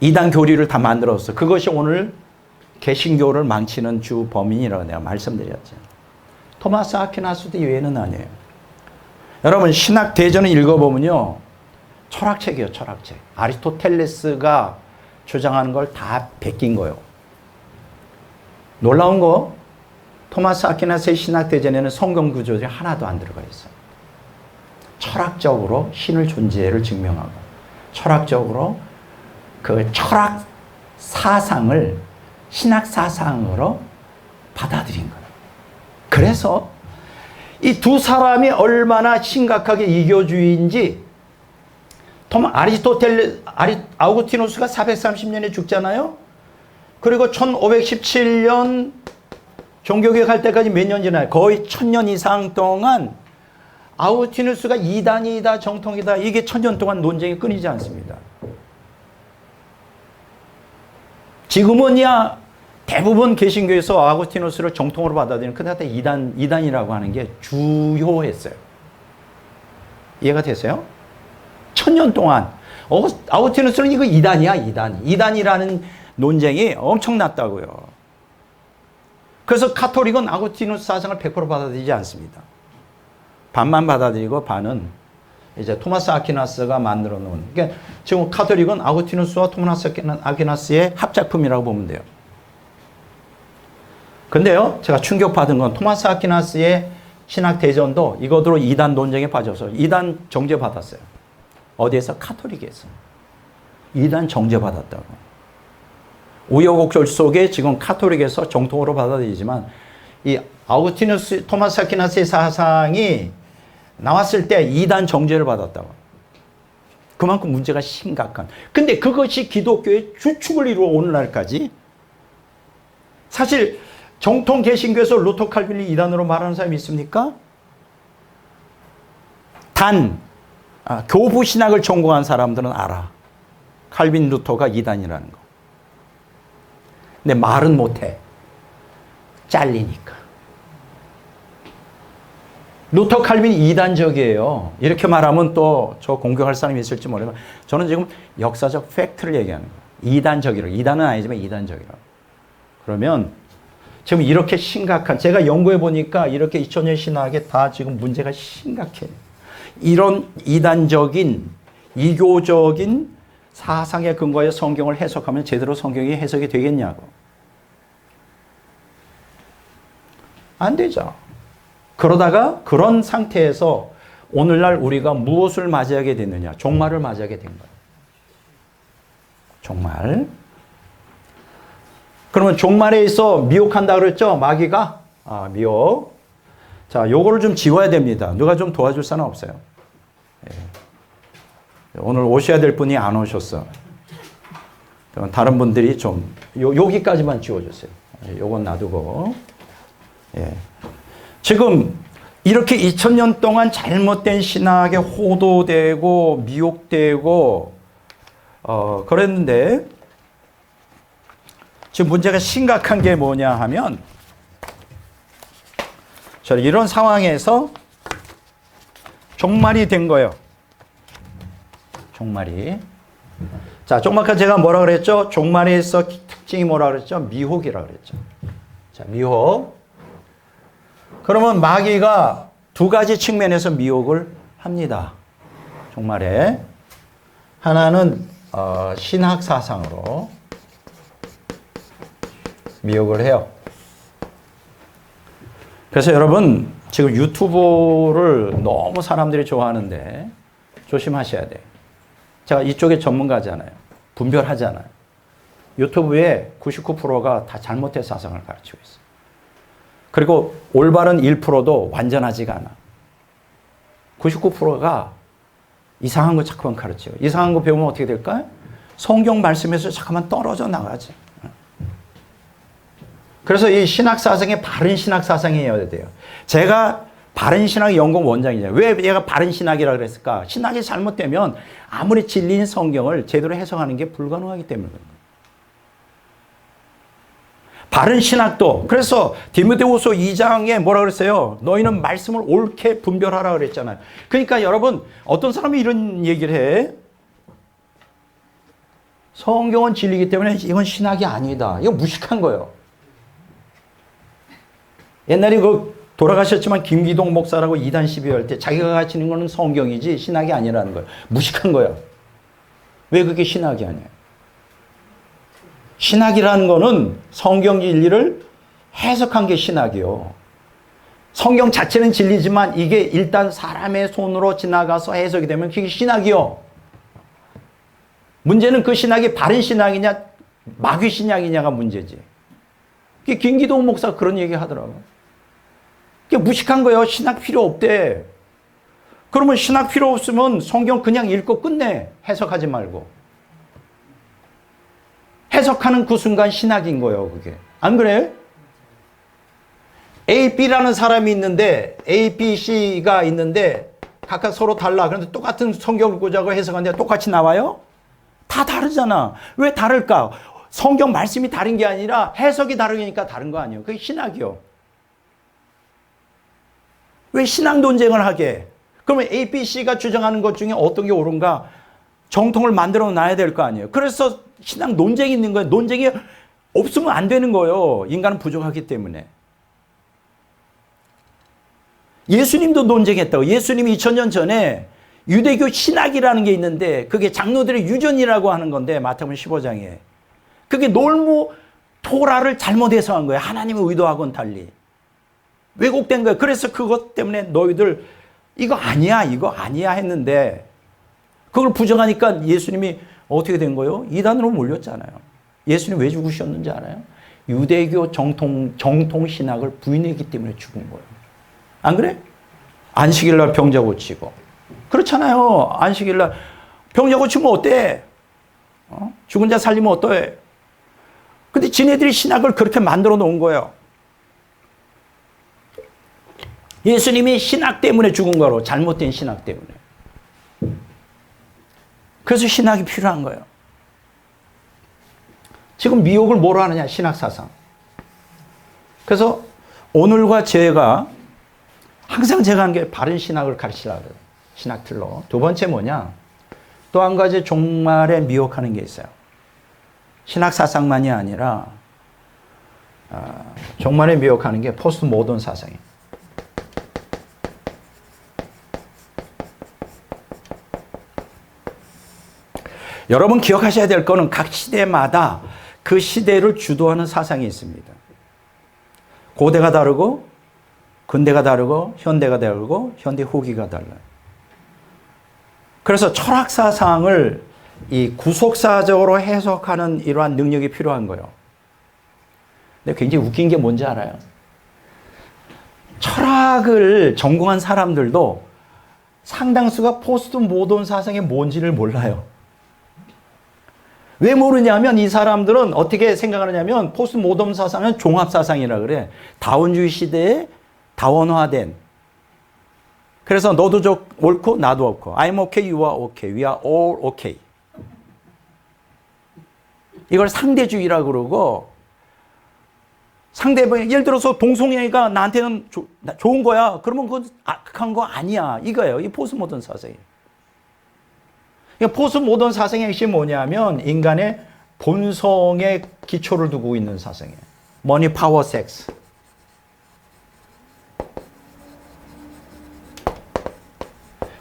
이단 교리를 다 만들었어. 그것이 오늘 개신교를 망치는 주 범인이라고 내가 말씀드렸죠. 토마스 아퀴나스도 이외에는 아니에요. 여러분, 신학대전을 읽어보면요, 철학책이에요, 철학책. 아리스토텔레스가 주장하는 걸 다 베낀 거예요. 놀라운 거, 토마스 아퀴나스의 신학대전에는 성경 구조들이 하나도 안 들어가 있어요. 철학적으로 신의 존재를 증명하고, 철학적으로 그 철학 사상을 신학 사상으로 받아들인 거예요. 그래서 이 두 사람이 얼마나 심각하게 이교주의인지, 아우구스티누스가 430년에 죽잖아요. 그리고 1517년 종교개혁할 때까지 몇 년 지나요? 거의 1000년 이상 동안 아우구스티누스가 이단이다 정통이다, 이게 1000년 동안 논쟁이 끊이지 않습니다. 지금은야 대부분 개신교에서 아우구스티누스를 정통으로 받아들이는, 그때 이단이라고 하는 게 주요했어요. 이해가 되세요? 1000년 동안 아우구스티누스는 이거 이단이야, 이단이라는 논쟁이 엄청났다고요. 그래서 카톨릭은 아우구스티누스 사상을 100% 받아들이지 않습니다. 반만 받아들이고 반은 이제 토마스 아퀴나스가 만들어 놓은, 그러니까 지금 카톨릭은 아우구스티누스와 토마스 아퀴나스의 합작품이라고 보면 돼요. 근데요, 제가 충격받은 건 토마스 아퀴나스의 신학대전도 이것으로 이단 논쟁에 빠져서 이단 정죄받았어요. 어디에서? 카톨릭에서. 이단 정죄받았다고. 우여곡절 속에 지금 카톨릭에서 정통으로 받아들이지만, 이 아우구스티누스, 토마스 아퀴나스의 사상이 나왔을 때 이단 정죄를 받았다고. 그만큼 문제가 심각한. 근데 그것이 기독교의 주축을 이루어 오늘날까지. 사실 정통 개신교에서 루터 칼빈이 이단으로 말하는 사람이 있습니까? 교부 신학을 전공한 사람들은 알아. 칼빈 루터가 이단이라는 거. 근데 말은 못해. 잘리니까. 루터 칼빈이 이단적이에요. 이렇게 말하면 또 저 공격할 사람이 있을지 모르지만, 저는 지금 역사적 팩트를 얘기하는 거예요. 이단적이라고. 이단은 아니지만 이단적이라고. 그러면 지금 이렇게 심각한, 제가 연구해 보니까 이렇게 2000년 신학에 다 지금 문제가 심각해. 이런 이단적인, 이교적인 사상의 근거에 성경을 해석하면 제대로 성경이 해석이 되겠냐고. 안 되죠. 그러다가 그런 상태에서 오늘날 우리가 무엇을 맞이하게 됐느냐? 종말을 맞이하게 된 거예요. 종말. 그러면 종말에 있어 미혹한다 그랬죠? 마귀가? 미혹. 자, 요거를 좀 지워야 됩니다. 누가 좀 도와줄 사람 없어요? 예. 오늘 오셔야 될 분이 안 오셨어. 다른 분들이 좀 여기까지만 지워주세요. 요건 놔두고. 예. 지금 이렇게 2000년 동안 잘못된 신학에 호도되고 미혹되고 그랬는데 지금 문제가 심각한 게 뭐냐 하면 이런 상황에서 종말이 된 거예요. 종말이. 자, 조금 아까 제가 뭐라 그랬죠? 종말에서 특징이 뭐라 그랬죠? 미혹이라 그랬죠. 자, 미혹. 그러면 마귀가 두 가지 측면에서 미혹을 합니다. 종말에. 하나는 신학 사상으로 미혹을 해요. 그래서 여러분 지금 유튜브를 너무 사람들이 좋아하는데 조심하셔야 돼요. 제가 이쪽에 전문가잖아요. 분별하잖아요. 유튜브에 99%가 다 잘못된 사상을 가르치고 있어요. 그리고 올바른 1%도 완전하지가 않아. 99%가 이상한 거 자꾸만 가르쳐요. 이상한 거 배우면 어떻게 될까요? 성경 말씀에서 자꾸만 떨어져 나가지. 그래서 이 신학 사상이 바른 신학 사상이어야 돼요. 제가 바른 신학의 연구 원장이잖아요. 왜 얘가 바른 신학이라고 그랬을까? 신학이 잘못되면 아무리 진리인 성경을 제대로 해석하는 게 불가능하기 때문에. 바른 신학도. 그래서 디모데후서 2장에 뭐라 그랬어요? 너희는 말씀을 옳게 분별하라 그랬잖아요. 그러니까 여러분 어떤 사람이 이런 얘기를 해. 성경은 진리이기 때문에 이건 신학이 아니다. 이거 무식한 거예요. 옛날에 돌아가셨지만 김기동 목사라고 이단 시비할 때 자기가 가르치는 거는 성경이지 신학이 아니라는 거예요. 무식한 거예요. 왜 그게 신학이 아니에요? 신학이라는 거는 성경 진리를 해석한 게 신학이요. 성경 자체는 진리지만 이게 일단 사람의 손으로 지나가서 해석이 되면 그게 신학이요. 문제는 그 신학이 바른 신학이냐 마귀 신학이냐가 문제지. 그게 김기동 목사가 그런 얘기 하더라고요. 그게 무식한 거예요. 신학 필요 없대. 그러면 신학 필요 없으면 성경 그냥 읽고 끝내. 해석하지 말고. 해석하는 그 순간 신학인 거예요, 그게. 안 그래요? A, B라는 사람이 있는데 A, B, C가 있는데 각각 서로 달라. 그런데 똑같은 성경을 보자고 해석하는데 똑같이 나와요? 다 다르잖아. 왜 다를까? 성경 말씀이 다른 게 아니라 해석이 다르니까 다른 거 아니에요. 그게 신학이요. 왜 신학 논쟁을 하게? 그러면 A, B, C가 주장하는 것 중에 어떤 게 옳은가? 정통을 만들어 놔야 될 거 아니에요. 그래서 신학 논쟁이 있는 거예요. 논쟁이 없으면 안 되는 거예요. 인간은 부족하기 때문에. 예수님도 논쟁했다고. 예수님이 2000년 전에 유대교 신학이라는 게 있는데 그게 장로들의 유전이라고 하는 건데 마태복음 15장에. 그게 놀무 토라를 잘못 해석한 거예요. 하나님의 의도하고는 달리. 왜곡된 거예요. 그래서 그것 때문에 너희들 이거 아니야 했는데 그걸 부정하니까 예수님이 어떻게 된 거예요? 이단으로 몰렸잖아요. 예수님 왜 죽으셨는지 알아요? 유대교 정통 신학을 부인했기 때문에 죽은 거예요. 안 그래? 안식일 날 병자 고치고. 그렇잖아요. 안식일 날 병자 고치면 어때? 죽은 자 살리면 어때? 근데 지네들이 신학을 그렇게 만들어 놓은 거예요. 예수님이 신학 때문에 죽은 거로. 잘못된 신학 때문에. 그래서 신학이 필요한 거예요. 지금 미혹을 뭐로 하느냐? 신학 사상. 그래서 오늘과 제가 항상 제가 하는 게 바른 신학을 가르치려고 해요. 신학 틀로. 두 번째 뭐냐? 또 한 가지 종말에 미혹하는 게 있어요. 신학 사상만이 아니라 종말에 미혹하는 게 포스트 모던 사상이에요. 여러분 기억하셔야 될 거는 각 시대마다 그 시대를 주도하는 사상이 있습니다. 고대가 다르고 근대가 다르고 현대가 다르고 현대 후기가 달라요. 그래서 철학 사상을 이 구속사적으로 해석하는 이러한 능력이 필요한 거예요. 근데 굉장히 웃긴 게 뭔지 알아요? 철학을 전공한 사람들도 상당수가 포스트 모던 사상이 뭔지를 몰라요. 왜 모르냐면 이 사람들은 어떻게 생각하느냐면 포스트 모던 사상은 종합사상이라 그래. 다원주의 시대에 다원화된. 그래서 너도 옳고 나도 옳고. I'm okay, you are okay. We are all okay. 이걸 상대주의라고 그러고 상대방 예를 들어서 동성애가 나한테는 좋은 거야. 그러면 그건 악한 거 아니야. 이거예요. 이 포스트 모던 사상이에요. 그러니까 포스트 모던 사상의 핵심이 뭐냐면 인간의 본성에 기초를 두고 있는 사상이에요. 머니, 파워, 섹스.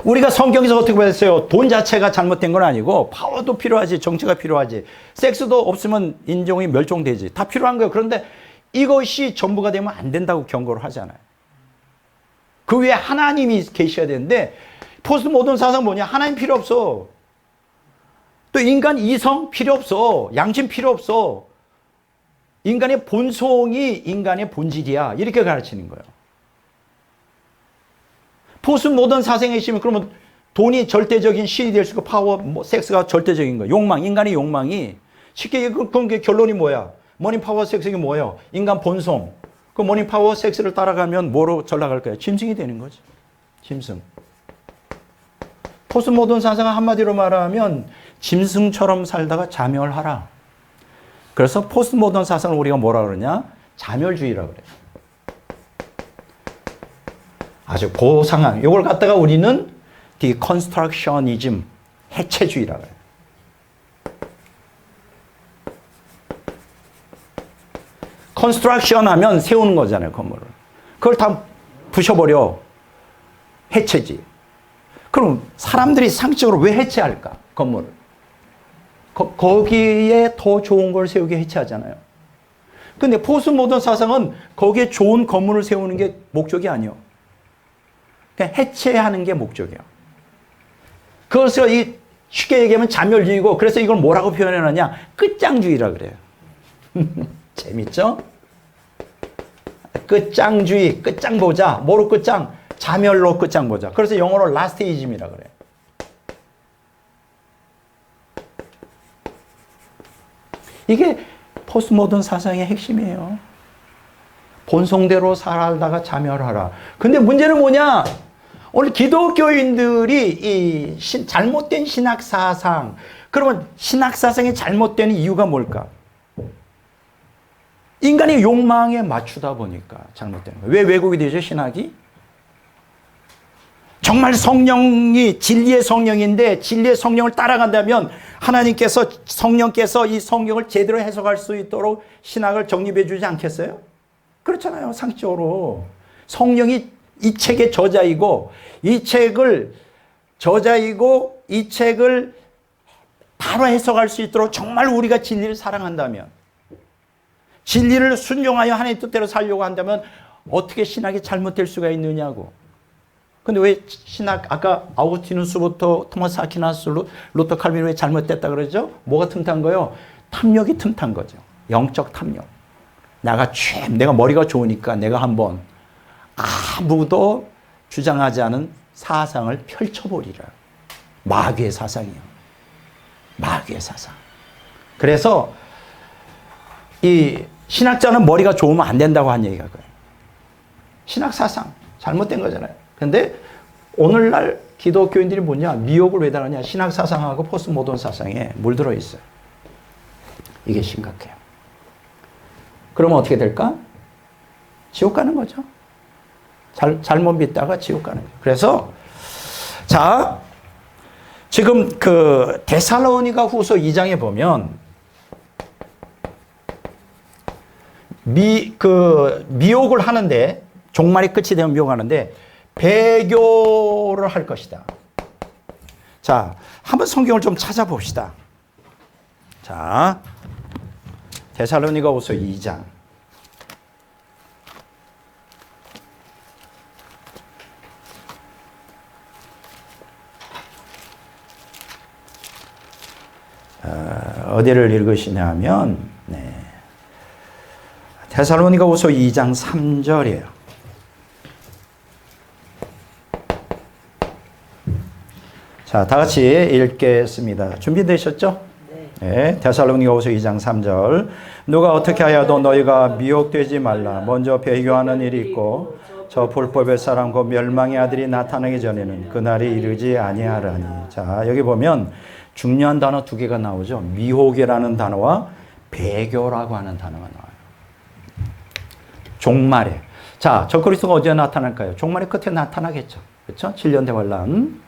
우리가 성경에서 어떻게 봤어요? 돈 자체가 잘못된 건 아니고 파워도 필요하지, 정치가 필요하지, 섹스도 없으면 인종이 멸종되지. 다 필요한 거예요. 그런데 이것이 전부가 되면 안 된다고 경고를 하잖아요. 그 위에 하나님이 계셔야 되는데 포스트 모던 사상 뭐냐? 하나님 필요 없어. 또 인간 이성 필요 없어. 양심 필요 없어. 인간의 본성이 인간의 본질이야. 이렇게 가르치는 거예요. 포스트 모던 사상의 핵심은 그러면 돈이 절대적인 신이 될 수 있고 파워, 섹스가 절대적인 거예요. 욕망, 인간의 욕망이 쉽게 그런 게 결론이 뭐야? 머니, 파워, 섹스 이게 뭐예요? 인간 본성. 그 머니, 파워, 섹스를 따라가면 뭐로 전락할까요? 짐승이 되는 거죠. 짐승. 포스트 모던 사상을 한마디로 말하면 짐승처럼 살다가 자멸하라. 그래서 포스트 모던 사상을 우리가 뭐라 그러냐? 자멸주의라고 그래요. 아주 고상한 이걸 갖다가 우리는 디컨스트럭셔니즘, 해체주의라고 해요. 컨스트럭션 하면 세우는 거잖아요, 건물을. 그걸 다 부셔버려. 해체지. 그럼 사람들이 상식적으로 왜 해체할까? 건물을. 거기에 더 좋은 걸 세우게 해체하잖아요. 근데 포스트 모던 사상은 거기에 좋은 건물을 세우는 게 목적이 아니에요. 그냥 해체하는 게 목적이에요. 그것을 쉽게 얘기하면 자멸주의고, 그래서 이걸 뭐라고 표현해놨냐? 끝장주의라 그래요. 재밌죠? 끝장주의, 끝장 보자. 뭐로 끝장? 자멸로 끝장 보자. 그래서 영어로 라스테이즘이라 그래요. 이게 포스트 모던 사상의 핵심이에요. 본성대로 살다가 자멸하라. 근데 문제는 뭐냐? 오늘 기독교인들이 잘못된 신학사상, 그러면 신학사상이 잘못된 이유가 뭘까? 인간의 욕망에 맞추다 보니까 잘못되는 거예요. 왜 왜곡이 되죠, 신학이? 정말 성령이 진리의 성령인데 진리의 성령을 따라간다면 하나님께서, 성령께서 이 성경을 제대로 해석할 수 있도록 신학을 정립해 주지 않겠어요? 그렇잖아요, 상식적으로. 성령이 이 책의 저자이고 이 책을 바로 해석할 수 있도록 정말 우리가 진리를 사랑한다면, 진리를 순종하여 하나님의 뜻대로 살려고 한다면 어떻게 신학이 잘못될 수가 있느냐고. 근데 왜 신학, 아까 아우구스티누스부터 토마스 아퀴나스, 루터 칼빈이 왜 잘못됐다 그러죠? 뭐가 틈탄 거예요? 탐욕이 틈탄 거죠. 영적 탐욕. 내가 머리가 좋으니까 내가 한번 아무도 주장하지 않은 사상을 펼쳐버리라. 마귀의 사상이에요. 마귀의 사상. 그래서 이 신학자는 머리가 좋으면 안 된다고 한 얘기가 그거예요. 신학 사상 잘못된 거잖아요. 근데 오늘날 기독교인들이 뭐냐? 미혹을 왜 당하냐? 신학 사상하고 포스트 모던 사상에 물들어 있어요. 이게 심각해요. 그러면 어떻게 될까? 지옥 가는 거죠. 잘못 믿다가 지옥 가는 거예요. 그래서 자, 지금 그 데살로니가 후서 2장에 보면 미혹을 하는데, 종말이 끝이 되면 미혹하는데 배교를 할 것이다. 자, 한번 성경을 좀 찾아봅시다. 자, 데살로니가 후서 2장. 어디를 읽으시냐면 데살로니가후서 2장 3절이에요. 자, 다 같이 읽겠습니다. 준비되셨죠? 네. 데살로니가후서 2장 3절. 누가 어떻게 하여도 너희가 미혹되지 말라. 먼저 배교하는 일이 있고 저 불법의 사람 곧 멸망의 아들이 나타나기 전에는 그날이 이르지 아니하라니. 자, 여기 보면 중요한 단어 두 개가 나오죠. 미혹이라는 단어와 배교라고 하는 단어가 나와요. 종말에. 자, 적그리스도가 언제 나타날까요? 종말의 끝에 나타나겠죠. 그렇죠? 7년 대환란.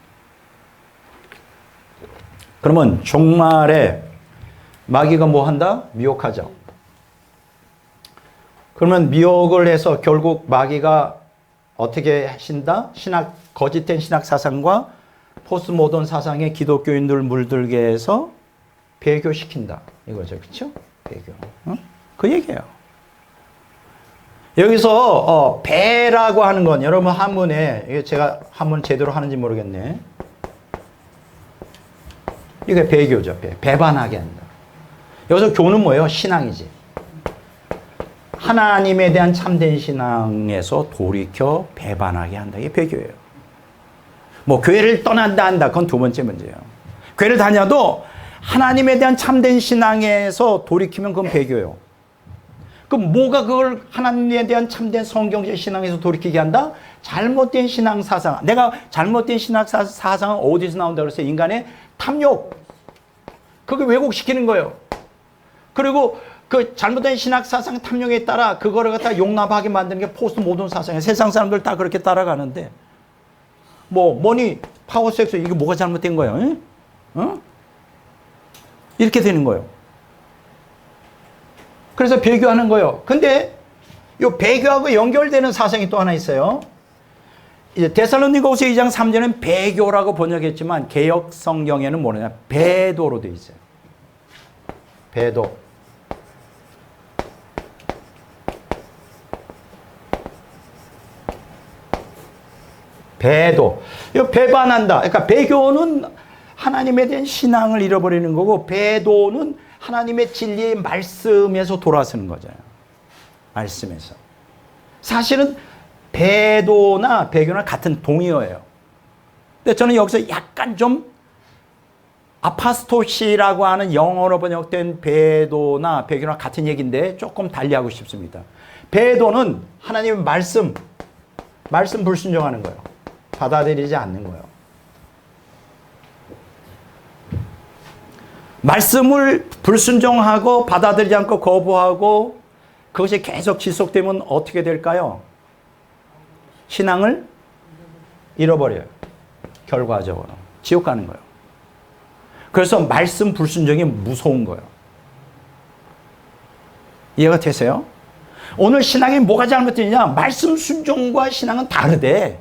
그러면 종말에 마귀가 뭐 한다? 미혹하죠. 그러면 미혹을 해서 결국 마귀가 어떻게 하신다? 거짓된 신학 사상과 포스트 모던 사상의 기독교인들 물들게 해서 배교시킨다. 이거죠. 그렇죠? 배교. 그 얘기예요. 여기서 배라고 하는 건 여러분 한문에 제가 한문 제대로 하는지 모르겠네. 이게 배교죠. 배반하게 한다. 여기서 교는 뭐예요? 신앙이지. 하나님에 대한 참된 신앙에서 돌이켜 배반하게 한다. 이게 배교예요. 뭐 교회를 떠난다 한다. 그건 두 번째 문제예요. 교회를 다녀도 하나님에 대한 참된 신앙에서 돌이키면 그건 배교예요. 그럼 뭐가 그걸 하나님에 대한 참된 성경적 신앙에서 돌이키게 한다? 잘못된 신앙 사상. 내가 잘못된 신앙 사상은 어디서 나온다고 그랬어요? 인간의 탐욕. 그걸 왜곡시키는 거예요. 그리고 그 잘못된 신학 사상 탐욕에 따라 그거를 갖다 용납하게 만드는 게 포스트 모던 사상이에요. 세상 사람들 다 그렇게 따라가는데 뭐 머니, 파워, 섹스 이게 뭐가 잘못된 거예요? 이렇게 되는 거예요. 그래서 배교하는 거예요. 근데 이 배교하고 연결되는 사상이 또 하나 있어요. 이제 데살로니가후서 2장 3절은 배교라고 번역했지만 개역 성경에는 뭐냐? 배도로 되어 있어요. 배도. 배도. 이거 배반한다. 그러니까 배교는 하나님에 대한 신앙을 잃어버리는 거고 배도는 하나님의 진리의 말씀에서 돌아서는 거잖아요. 말씀에서. 사실은 배도나 배교나 같은 동의어예요. 근데 저는 여기서 약간 좀 아파스토시라고 하는 영어로 번역된 배도나 배교나 같은 얘기인데 조금 달리하고 싶습니다. 배도는 하나님의 말씀 불순종하는 거예요. 받아들이지 않는 거예요. 말씀을 불순종하고 받아들이지 않고 거부하고 그것이 계속 지속되면 어떻게 될까요? 신앙을 잃어버려요. 결과적으로. 지옥 가는 거예요. 그래서 말씀 불순종이 무서운 거예요. 이해가 되세요? 오늘 신앙이 뭐가 잘못되느냐? 말씀 순종과 신앙은 다르대.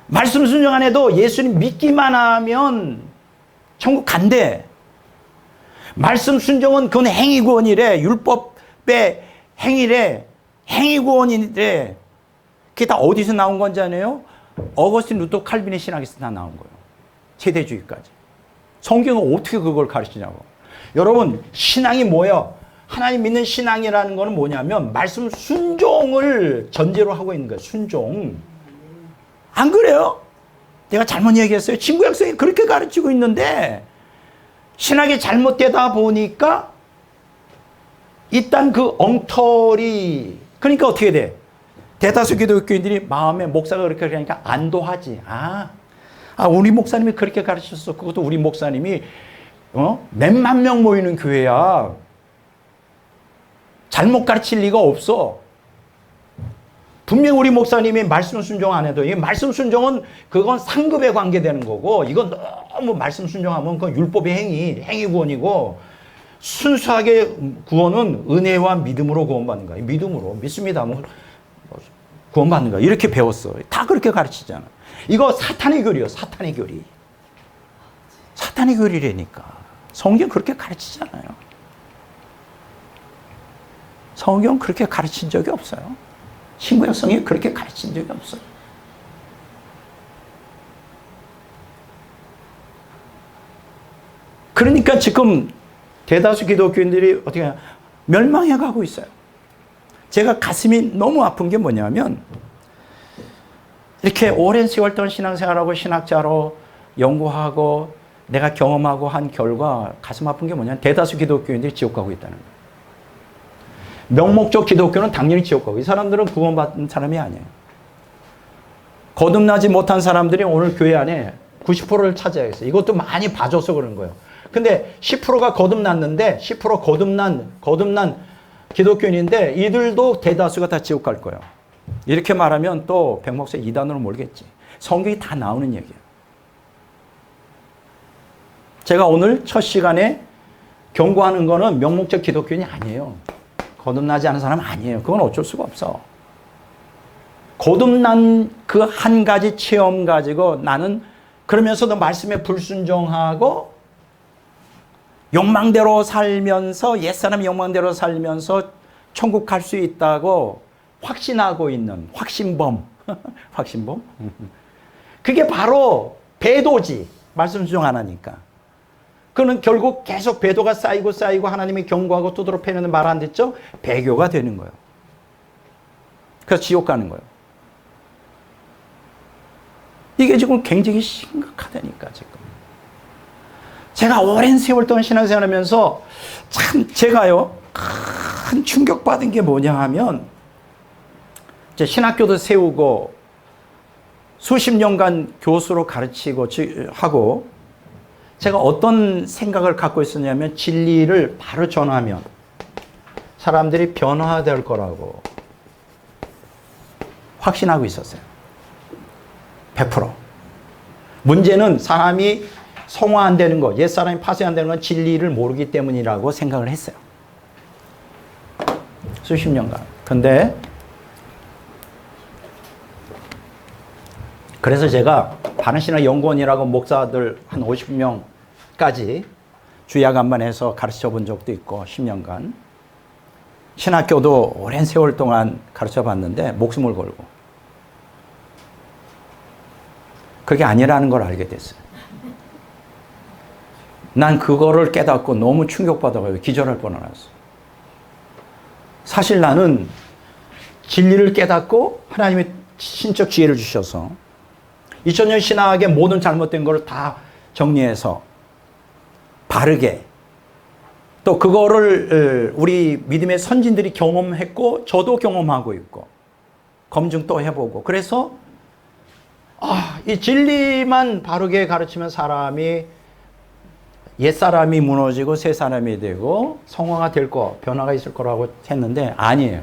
말씀 순종 안 해도 예수님 믿기만 하면 천국 간대. 말씀 순종은 그건 행위구원이래. 율법의 행위래. 행위구원이래. 그게 다 어디서 나온 건지 아네요? 어거스틴 루터 칼빈의 신학에서 다 나온 거예요. 세대주의까지. 성경은 어떻게 그걸 가르치냐고. 여러분, 신앙이 뭐예요? 하나님 믿는 신앙이라는 거는 뭐냐면 말씀 순종을 전제로 하고 있는 거예요. 순종. 안 그래요? 내가 잘못 얘기했어요. 친구 학생이 그렇게 가르치고 있는데 신학이 잘못되다 보니까 일단 그 엉터리. 그러니까 어떻게 돼? 대다수 기독교인들이 마음에 목사가 그렇게 하니까 안도하지. 우리 목사님이 그렇게 가르쳤어. 그것도 우리 목사님이 몇만 명 모이는 교회야. 잘못 가르칠 리가 없어. 분명 우리 목사님이 말씀 순종 안 해도 이 말씀 순종은 그건 상급에 관계되는 거고 이건 너무 말씀 순종하면 그건 율법의 행위 구원이고 순수하게 구원은 은혜와 믿음으로 구원받는 거야. 믿음으로 믿습니다. 구원받는 거야. 이렇게 배웠어. 다 그렇게 가르치잖아. 이거 사탄의 교리요. 사탄의 교리. 사탄의 교리라니까. 성경 그렇게 가르치잖아요. 성경 그렇게 가르친 적이 없어요. 신구약 성경이 그렇게 가르친 적이 없어요. 그러니까 지금 대다수 기독교인들이 어떻게 멸망해 가고 있어요. 제가 가슴이 너무 아픈 게 뭐냐면 이렇게 오랜 세월 동안 신앙생활하고 신학자로 연구하고 내가 경험하고 한 결과 가슴 아픈 게 뭐냐면 대다수 기독교인들이 지옥 가고 있다는 거예요. 명목적 기독교는 당연히 지옥 가고, 이 사람들은 구원받은 사람이 아니에요. 거듭나지 못한 사람들이 오늘 교회 안에 90%를 차지하겠어요. 이것도 많이 봐줘서 그런 거예요. 근데 10%가 거듭났는데 10% 거듭난 기독교인인데 이들도 대다수가 다 지옥 갈 거예요. 이렇게 말하면 또 백 목사 이단으로 몰겠지. 성경이 다 나오는 얘기예요. 제가 오늘 첫 시간에 경고하는 거는 명목적 기독교인이 아니에요. 거듭나지 않은 사람 아니에요. 그건 어쩔 수가 없어. 거듭난 그 한 가지 체험 가지고 나는 그러면서도 말씀에 불순종하고 욕망대로 살면서, 옛사람 욕망대로 살면서 천국 갈 수 있다고 확신하고 있는 확신범. 확신범? 그게 바로 배도지. 말씀 순종 안 하니까. 그는 결국 계속 배도가 쌓이고 하나님이 경고하고 두드러 패는 말 안 듣죠? 배교가 되는 거예요. 그래서 지옥 가는 거예요. 이게 지금 굉장히 심각하다니까, 지금. 제가 오랜 세월 동안 신앙생활하면서 참 제가요, 큰 충격받은 게 뭐냐 하면, 이제 신학교도 세우고 수십 년간 교수로 가르치고 하고, 제가 어떤 생각을 갖고 있었냐면 진리를 바로 전하면 사람들이 변화될 거라고 확신하고 있었어요. 100%. 문제는 사람이 성화 안 되는 것, 옛사람이 파쇄 안 되는 건 진리를 모르기 때문이라고 생각을 했어요. 수십 년간. 근데 그래서 제가 바른신학 연구원이라고 목사들 한 50명까지 주야간반에서 가르쳐 본 적도 있고 10년간 신학교도 오랜 세월 동안 가르쳐 봤는데 목숨을 걸고 그게 아니라는 걸 알게 됐어요. 난 그거를 깨닫고 너무 충격받아가지고 기절할 뻔했어. 사실 나는 진리를 깨닫고 하나님의 신적 지혜를 주셔서 2000년 신학의 모든 잘못된 걸 다 정리해서 바르게 또 그거를 우리 믿음의 선진들이 경험했고 저도 경험하고 있고 검증 또 해보고 그래서 이 진리만 바르게 가르치면 사람이 옛사람이 무너지고 새사람이 되고 성화가 될 거, 변화가 있을 거라고 했는데 아니에요.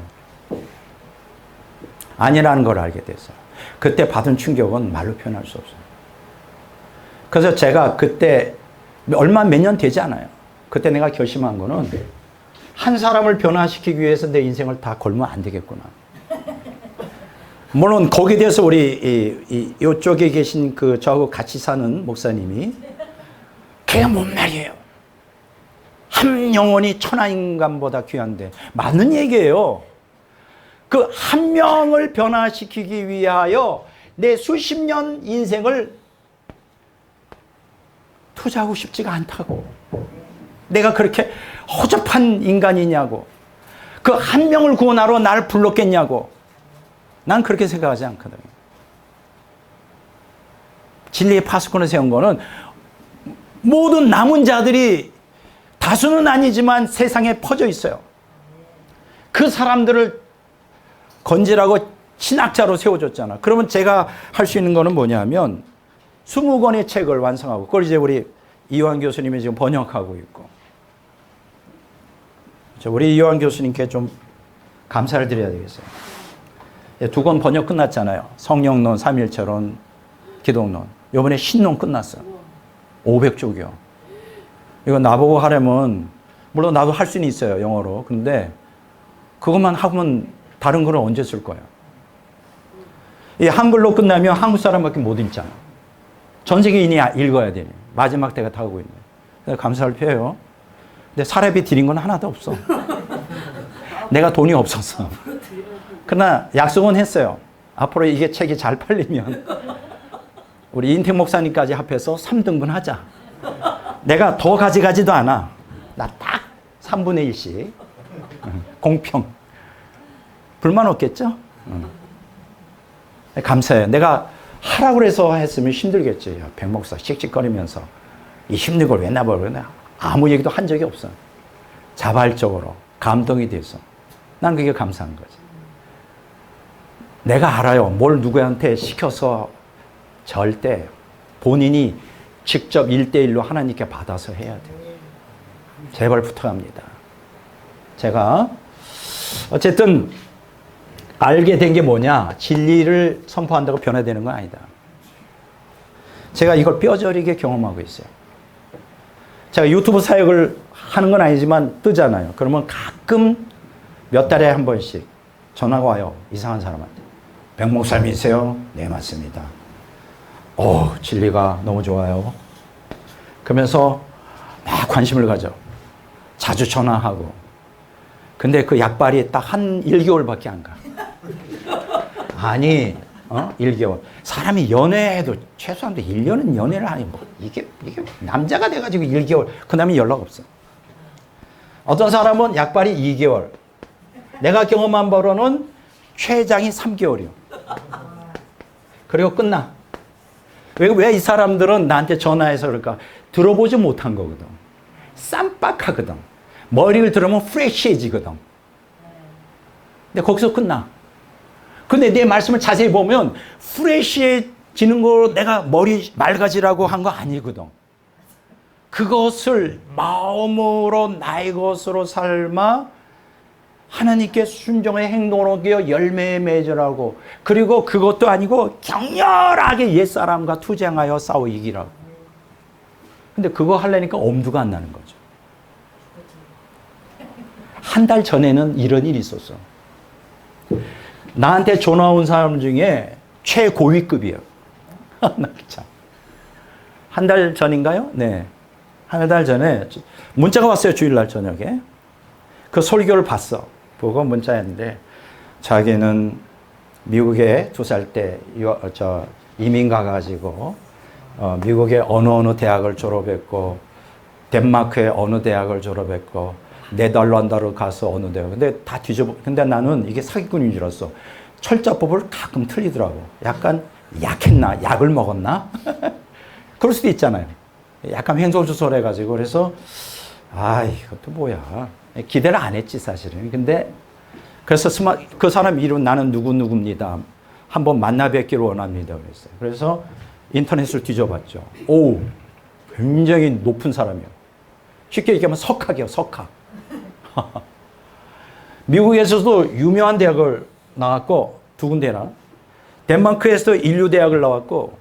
아니라는 걸 알게 됐어요. 그때 받은 충격은 말로 표현할 수 없어요. 그래서 제가 그때 몇 년 되지 않아요. 그때 내가 결심한 거는 한 사람을 변화시키기 위해서 내 인생을 다 걸면 안 되겠구나. 물론 거기에 대해서 우리 이쪽에 계신 그 저하고 같이 사는 목사님이 걔가 뭔 말이에요. 한 영혼이 천하인간보다 귀한데 맞는 얘기예요. 그 한 명을 변화시키기 위하여 내 수십 년 인생을 투자하고 싶지가 않다고. 내가 그렇게 허접한 인간이냐고. 그 한 명을 구원하러 날 불렀겠냐고. 난 그렇게 생각하지 않거든요. 진리의 파수꾼을 세운 거는 모든 남은 자들이 다수는 아니지만 세상에 퍼져 있어요. 그 사람들을 건지라고 신학자로 세워줬잖아. 그러면 제가 할 수 있는 거는 뭐냐면 20권의 책을 완성하고 그걸 이제 우리 이완 교수님이 지금 번역하고 있고 우리 이완 교수님께 좀 감사를 드려야 되겠어요. 2권 번역 끝났잖아요. 성령론, 삼일체론, 기독론. 이번에 신론 끝났어. 500쪽이요. 이거 나보고 하려면 물론 나도 할 수는 있어요. 영어로. 근데 그것만 하면 다른 거는 언제 쓸 거예요? 이 한글로 끝나면 한국 사람밖에 못 읽잖아. 전 세계인이 읽어야 되니. 마지막 때가 다가오고 있네. 그래서 감사를 표해요. 근데 사례비 드린 건 하나도 없어. 내가 돈이 없었어. 그러나 약속은 했어요. 앞으로 이게 책이 잘 팔리면 우리 인택 목사님까지 합해서 3등분 하자. 내가 더 가져가지도 않아. 나 딱 3분의 1씩. 공평. 불만 없겠죠? 감사해요. 내가 하라고 그래서 했으면 힘들겠지. 백 목사 씩씩거리면서 이 힘든 걸 왜 나버리냐. 아무 얘기도 한 적이 없어. 자발적으로 감동이 돼서 난 그게 감사한 거지. 내가 알아요. 뭘 누구한테 시켜서 절대 본인이 직접 1대1로 하나님께 받아서 해야 돼요. 제발 부탁합니다. 제가 어쨌든 알게 된 게 뭐냐. 진리를 선포한다고 변화되는 건 아니다. 제가 이걸 뼈저리게 경험하고 있어요. 제가 유튜브 사역을 하는 건 아니지만 뜨잖아요. 그러면 가끔 몇 달에 한 번씩 전화가 와요. 이상한 사람한테. 백 목사님이세요? 네, 맞습니다. 진리가 너무 좋아요. 그러면서 막 관심을 가져. 자주 전화하고. 근데 그 약발이 딱 한 1개월밖에 안 가. 아니, 1개월. 사람이 연애해도 최소한 1년은 연애를 하니, 뭐, 이게 남자가 돼가지고 1개월. 그 다음에 연락 없어. 어떤 사람은 약발이 2개월. 내가 경험한 바로는 최장이 3개월이요. 그리고 끝나. 왜 이 사람들은 나한테 전화해서 그럴까? 들어보지 못한 거거든. 쌈박하거든. 머리를 들으면 프레시해지거든. 근데 거기서 끝나. 근데 내 말씀을 자세히 보면 프레시해지는 거 내가 머리 맑아지라고 한 거 아니거든. 그것을 마음으로 나의 것으로 삶아 하나님께 순종의 행동으로 옮겨 열매에 맺으라고. 그리고 그것도 아니고 격렬하게 옛사람과 투쟁하여 싸워 이기라고. 근데 그거 하려니까 엄두가 안 나는 거죠. 한 달 전에는 이런 일이 있었어. 나한테 전화 온 사람 중에 최고위급이에요. 참. 한 달 전인가요? 네. 한 달 전에 문자가 왔어요. 주일날 저녁에. 그 설교를 봤어. 보고 문자였는데 자기는 미국에 2살 때 이민 가가지고 미국의 어느 대학을 졸업했고 덴마크의 어느 대학을 졸업했고 네덜란드로 가서 어느 대학. 근데 다 뒤져보. 근데 나는 이게 사기꾼인 줄 알았어. 철자법을 가끔 틀리더라고. 약간 약했나? 약을 먹었나? 그럴 수도 있잖아요. 약간 횡설수설 해가지고. 그래서 이것도 뭐야. 기대를 안 했지 사실은. 근데 그래서 그 사람 이름 나는 누구입니다. 한번 만나 뵙기를 원합니다. 그랬어요. 그래서 인터넷을 뒤져봤죠. 오, 굉장히 높은 사람이에요. 쉽게 얘기하면 석학이에요. 석학. 미국에서도 유명한 대학을 나왔고 두 군데나 덴마크에서 인류대학을 나왔고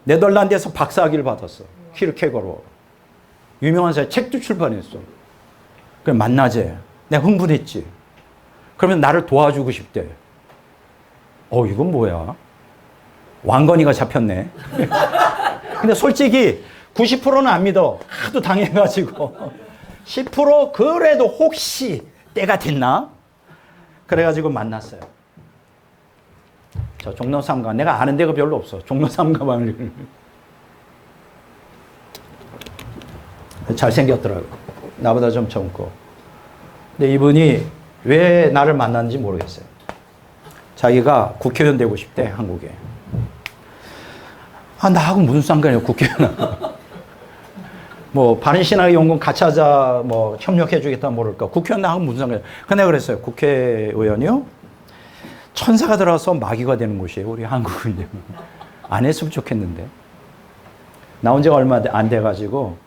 네덜란드에서 박사학위를 받았어. 키르케고로. 유명한 사람 책도 출판했어. 그래 만나재. 내가 흥분했지. 그러면 나를 도와주고 싶대. 이건 뭐야? 왕건이가 잡혔네. 근데 솔직히 90%는 안 믿어. 하도 당해가지고. 10% 그래도 혹시 때가 됐나? 그래가지고 만났어요. 저 종로 3가. 내가 아는 데가 별로 없어. 종로 3가방을. 잘생겼더라고. 나보다 좀 젊고. 근데 이분이 왜 나를 만났는지 모르겠어요. 자기가 국회의원 되고 싶대, 한국에. 나하고 무슨 상관이야, 국회의원. 뭐, 바른신학연구원 같이 하자, 뭐, 협력해주겠다 모를까. 국회의원 나하고 무슨 상관이야. 근데 그랬어요. 국회의원이요? 천사가 들어와서 마귀가 되는 곳이에요, 우리 한국은요. 안 했으면 좋겠는데. 나온 지가 얼마 안 돼가지고.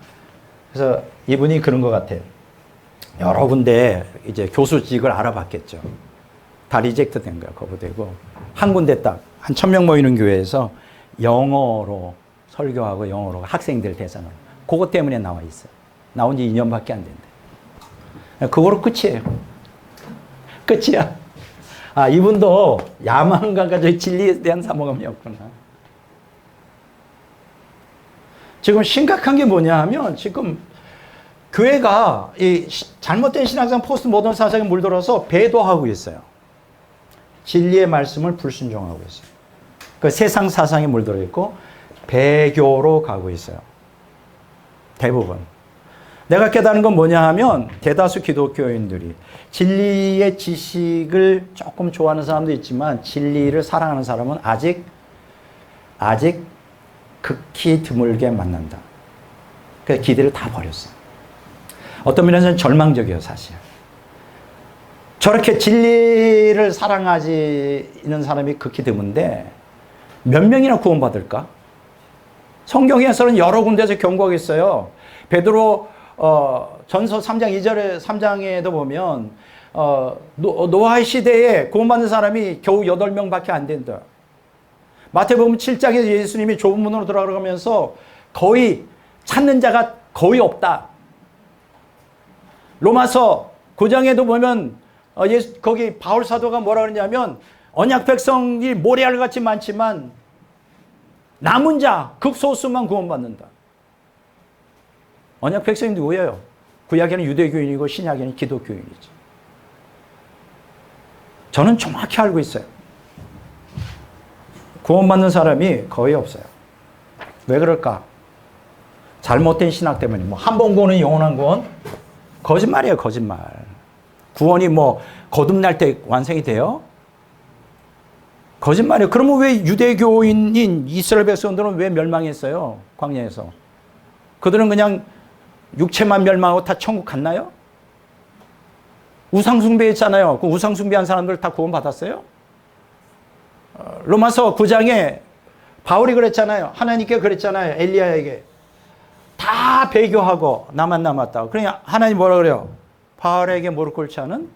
그래서 이분이 그런 것 같아요. 여러 군데 이제 교수직을 알아봤겠죠. 다 리젝트 된 거야, 거부되고. 한 군데 딱, 한 1000명 모이는 교회에서 영어로 설교하고 영어로 학생들 대상으로. 그것 때문에 나와 있어요. 나온 지 2년밖에 안 된대. 그거로 끝이에요. 끝이야. 이분도 야망가가 저 진리에 대한 사모감이었구나. 지금 심각한 게 뭐냐 하면 지금 교회가 이 잘못된 신앙상 포스트 모던 사상에 물들어서 배도하고 있어요. 진리의 말씀을 불순종하고 있어요. 그 세상 사상에 물들어 있고 배교로 가고 있어요. 대부분. 내가 깨달은 건 뭐냐 하면 대다수 기독교인들이 진리의 지식을 조금 좋아하는 사람도 있지만 진리를 사랑하는 사람은 아직 극히 드물게 만난다. 그래서 기대를 다 버렸어. 어떤 면에서는 절망적이에요, 사실. 저렇게 진리를 사랑하지 않는 사람이 극히 드문데 몇 명이나 구원받을까? 성경에서는 여러 군데에서 경고하고 있어요. 베드로 전서 3장 2절에 3장에도 보면 노아의 시대에 구원받는 사람이 겨우 8명밖에 안 된다. 마태복음 7장에서 예수님이 좁은 문으로 들어가면서 거의 찾는 자가 거의 없다. 로마서 9장에도 보면 거기 바울 사도가 뭐라 그러냐면 언약 백성이 모래알같이 많지만 남은 자 극소수만 구원받는다. 언약 백성이 누구예요? 구약에는 유대교인이고 신약에는 기독교인이지. 저는 정확히 알고 있어요. 구원받는 사람이 거의 없어요. 왜 그럴까? 잘못된 신학 때문에. 한 번 구원은 영원한 구원? 거짓말이에요, 거짓말. 구원이 거듭날 때 완성이 돼요? 거짓말이에요. 그러면 왜 유대교인인 이스라엘 백성들은 왜 멸망했어요? 광야에서. 그들은 그냥 육체만 멸망하고 다 천국 갔나요? 우상숭배했잖아요. 그 우상숭배한 사람들 다 구원받았어요? 로마서 9장에 바울이 그랬잖아요. 하나님께 그랬잖아요. 엘리야에게. 다 배교하고 나만 남았다고. 그러니까 하나님 뭐라 그래요? 바울에게 무릎 꿇지 않은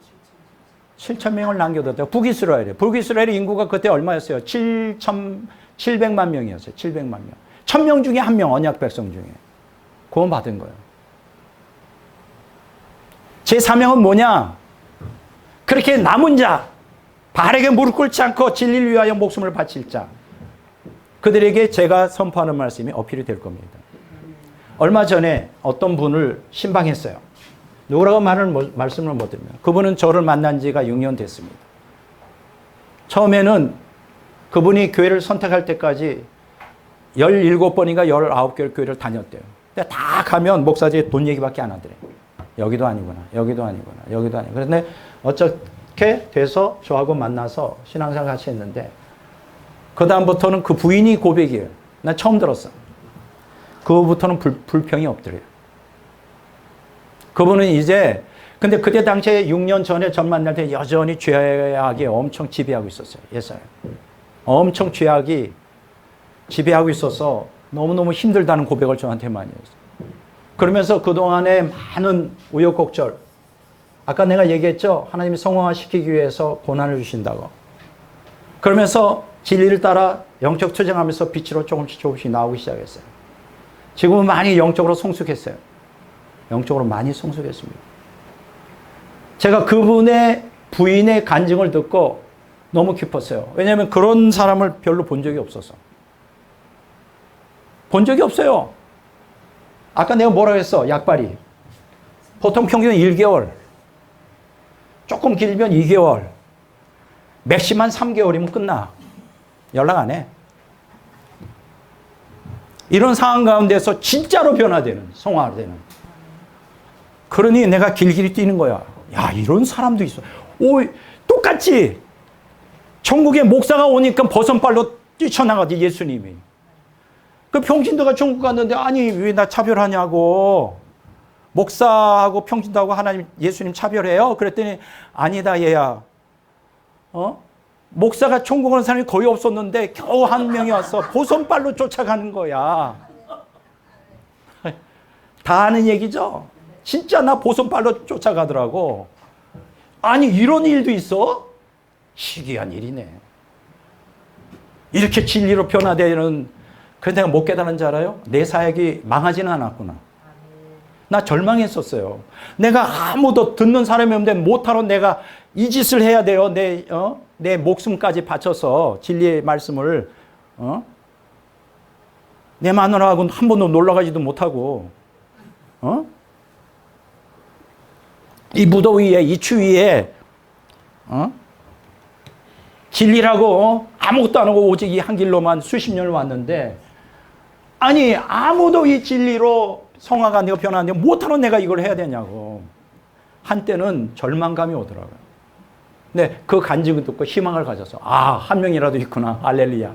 7,000명을 남겨뒀다. 북이스라엘이에요. 북이스라엘의 인구가 그때 얼마였어요? 700만 명이었어요. 700만 명. 1,000명 중에 1명, 언약 백성 중에. 구원받은 거예요. 제 사명은 뭐냐? 그렇게 남은 자, 바알에게 무릎 꿇지 않고 진리를 위하여 목숨을 바칠 자, 그들에게 제가 선포하는 말씀이 어필이 될 겁니다. 얼마 전에 어떤 분을 신방했어요. 누구라고 말씀을 못 드리면 그분은 저를 만난 지가 6년 됐습니다. 처음에는 그분이 교회를 선택할 때까지 17번인가 19개월 교회를 다녔대요. 근데 다 가면 목사들이 돈 얘기밖에 안 하더래요. 여기도 아니구나, 여기도 아니구나, 여기도 아니구나. 그런데 어떻게 돼서 저하고 만나서 신앙생활 같이 했는데 그 다음부터는 그 부인이 고백이에요. 난 처음 들었어. 그거부터는 불평이 없더래요. 그분은 이제 근데 그때 당시에 6년 전에 전 만날 때 여전히 죄악이 엄청 지배하고 있었어요. 예사야. 엄청 죄악이 지배하고 있어서 너무너무 힘들다는 고백을 저한테 많이 했어요. 그러면서 그동안에 많은 우여곡절, 아까 내가 얘기했죠. 하나님이 성공화시키기 위해서 고난을 주신다고. 그러면서 진리를 따라 영적 투쟁하면서 빛으로 조금씩 나오기 시작했어요. 지금은 많이 영적으로 성숙했어요. 영적으로 많이 성숙했습니다. 제가 그분의 부인의 간증을 듣고 너무 기뻤어요. 왜냐하면 그런 사람을 별로 본 적이 없어서. 본 적이 없어요. 아까 내가 뭐라고 했어? 약발이. 보통 평균 1개월. 조금 길면 2개월. 맥시멈 3개월이면 끝나. 연락 안 해. 이런 상황 가운데서 진짜로 변화되는, 성화되는. 그러니 내가 길길이 뛰는 거야. 야, 이런 사람도 있어. 오, 똑같이. 천국에 목사가 오니까 버선발로 뛰쳐나가지, 예수님이. 그 평신도가 천국 갔는데, 아니, 왜 나 차별하냐고. 목사하고 평신도하고 하나님, 예수님 차별해요? 그랬더니, 아니다, 얘야. 목사가 천국 오는 사람이 거의 없었는데, 겨우 한 명이 왔어. 버선발로 쫓아가는 거야. 다 아는 얘기죠? 진짜 나 버선발로 쫓아가더라고. 아니, 이런 일도 있어? 희귀한 일이네. 이렇게 진리로 변화되는, 그래서 내가 못 깨달은 줄 알아요? 내 사역이 망하지는 않았구나. 나 절망했었어요. 내가 아무도 듣는 사람이 없는데 못하러 내가 이 짓을 해야 돼요. 내 목숨까지 바쳐서 진리의 말씀을, 내 마누라하고는 한 번도 놀러 가지도 못하고, 이 무더위에, 이 추위에, 진리라고 아무것도 안 하고 오직 이 한 길로만 수십 년을 왔는데, 아니, 아무도 이 진리로 성화가 안 되고 변화 안 되고 못하는 내가 이걸 해야 되냐고. 한때는 절망감이 오더라고요. 근데 그 간증을 듣고 희망을 가져서 한 명이라도 있구나. 할렐루야.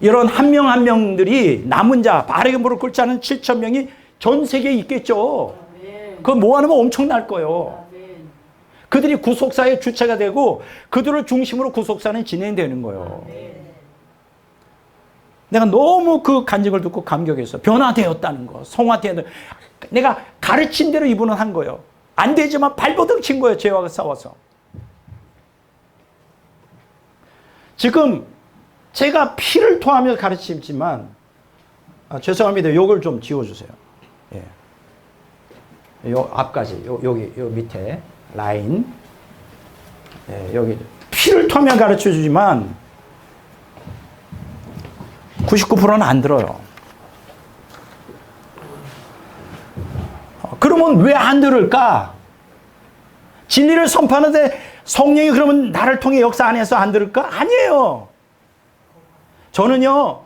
이런 한 명 한 명들이 남은 자, 바르게 무릎 꿇지 않은 7천 명이 전 세계에 있겠죠. 그거 모아놓으면 엄청날 거예요. 그들이 구속사의 주체가 되고 그들을 중심으로 구속사는 진행되는 거예요. 내가 너무 그 간증을 듣고 감격했어. 변화되었다는 거. 성화되었다는 거. 내가 가르친 대로 이분은 한 거예요. 안 되지만 발버둥 친 거예요. 죄와 싸워서. 지금 제가 피를 토하며 가르치지만 죄송합니다. 요걸 좀 지워주세요. 예. 요 앞까지 여기 요 밑에 라인 여기 피를 토하며 가르쳐주지만 99%는 안 들어요. 그러면 왜 안 들을까? 진리를 선포하는데 성령이 그러면 나를 통해 역사 안 해서 안 들을까? 아니에요. 저는요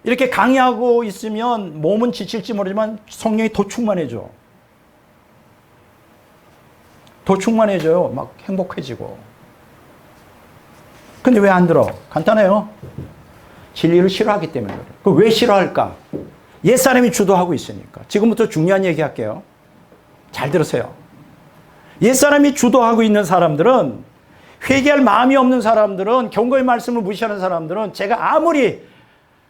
이렇게 강의하고 있으면 몸은 지칠지 모르지만 성령이 더 충만해져. 더 충만해져요. 막 행복해지고. 근데 왜 안 들어? 간단해요. 진리를 싫어하기 때문에 그래요. 그 왜 싫어할까? 옛사람이 주도하고 있으니까. 지금부터 중요한 얘기 할게요. 잘 들으세요. 옛사람이 주도하고 있는 사람들은, 회개할 마음이 없는 사람들은, 경고의 말씀을 무시하는 사람들은 제가 아무리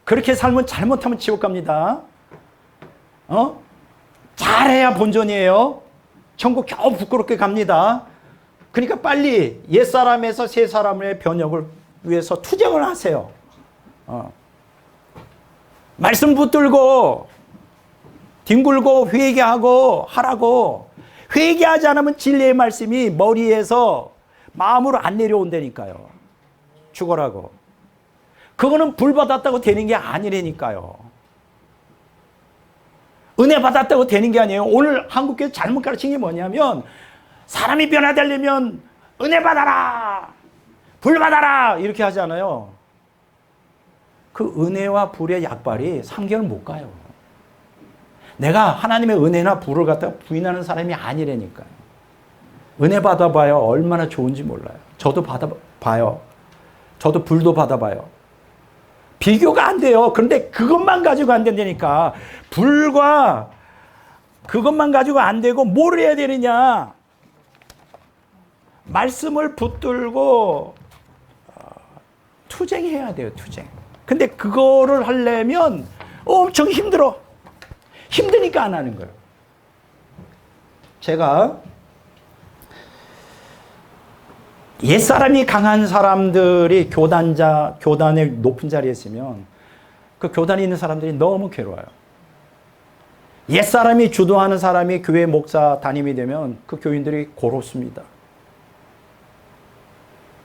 그렇게 살면 잘못하면 지옥 갑니다. 잘해야 본전이에요. 천국 겨우 부끄럽게 갑니다. 그러니까 빨리 옛사람에서 새사람의 변혁을 위해서 투쟁을 하세요. 말씀 붙들고 뒹굴고 회개하고 하라고. 회개하지 않으면 진리의 말씀이 머리에서 마음으로 안 내려온다니까요. 죽어라고. 그거는 불 받았다고 되는 게 아니라니까요. 은혜 받았다고 되는 게 아니에요. 오늘 한국교회 잘못 가르친 게 뭐냐면 사람이 변화되려면 은혜 받아라, 불 받아라 이렇게 하잖아요. 그 은혜와 불의 약발이 3개월 못 가요. 내가 하나님의 은혜나 불을 갖다가 부인하는 사람이 아니라니까요. 은혜 받아봐요. 얼마나 좋은지 몰라요. 저도 받아봐요. 저도 불도 받아봐요. 비교가 안 돼요. 그런데 그것만 가지고 안 된다니까. 불과 그것만 가지고 안 되고 뭘 해야 되느냐. 말씀을 붙들고 투쟁해야 돼요. 투쟁. 근데 그거를 하려면 엄청 힘들어. 힘드니까 안 하는 거예요. 제가 옛사람이 강한 사람들이 교단의 높은 자리에 있으면 그 교단에 있는 사람들이 너무 괴로워요. 옛사람이 주도하는 사람이 교회 목사 담임이 되면 그 교인들이 고롭습니다.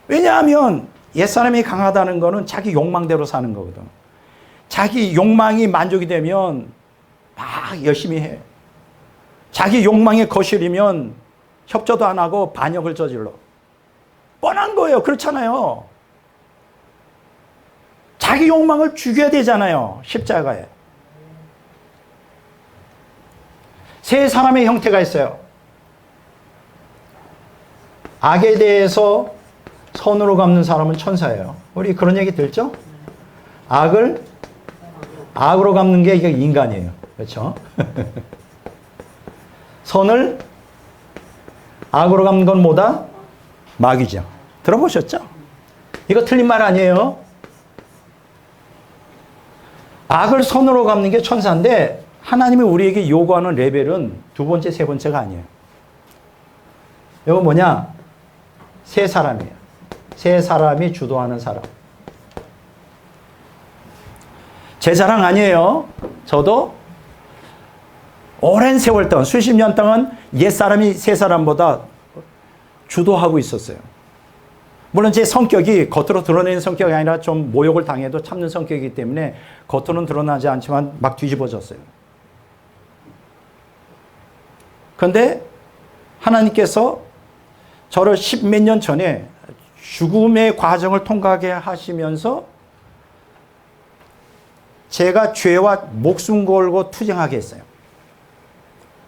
왜냐하면 옛사람이 강하다는 거는 자기 욕망대로 사는 거거든. 자기 욕망이 만족이 되면 막 열심히 해. 자기 욕망에 거슬리면 협조도 안 하고 반역을 저질러. 뻔한 거예요. 그렇잖아요. 자기 욕망을 죽여야 되잖아요. 십자가에. 세 사람의 형태가 있어요. 악에 대해서 선으로 갚는 사람은 천사예요. 우리 그런 얘기 들죠? 악을 악으로 갚는 게 이게 인간이에요. 그렇죠? 선을 악으로 갚는 건 뭐다? 마귀죠. 들어보셨죠? 이거 틀린 말 아니에요. 악을 선으로 갚는 게 천사인데 하나님이 우리에게 요구하는 레벨은 두 번째, 세 번째가 아니에요. 이거 뭐냐? 세 사람이에요. 세 사람이 주도하는 사람. 제 자랑 아니에요. 저도 오랜 세월 동안, 수십 년 동안 옛사람이 세 사람보다 주도하고 있었어요. 물론 제 성격이 겉으로 드러내는 성격이 아니라 좀 모욕을 당해도 참는 성격이기 때문에 겉으로는 드러나지 않지만 막 뒤집어졌어요. 그런데 하나님께서 저를 십몇 년 전에 죽음의 과정을 통과하게 하시면서 제가 죄와 목숨 걸고 투쟁하게 했어요.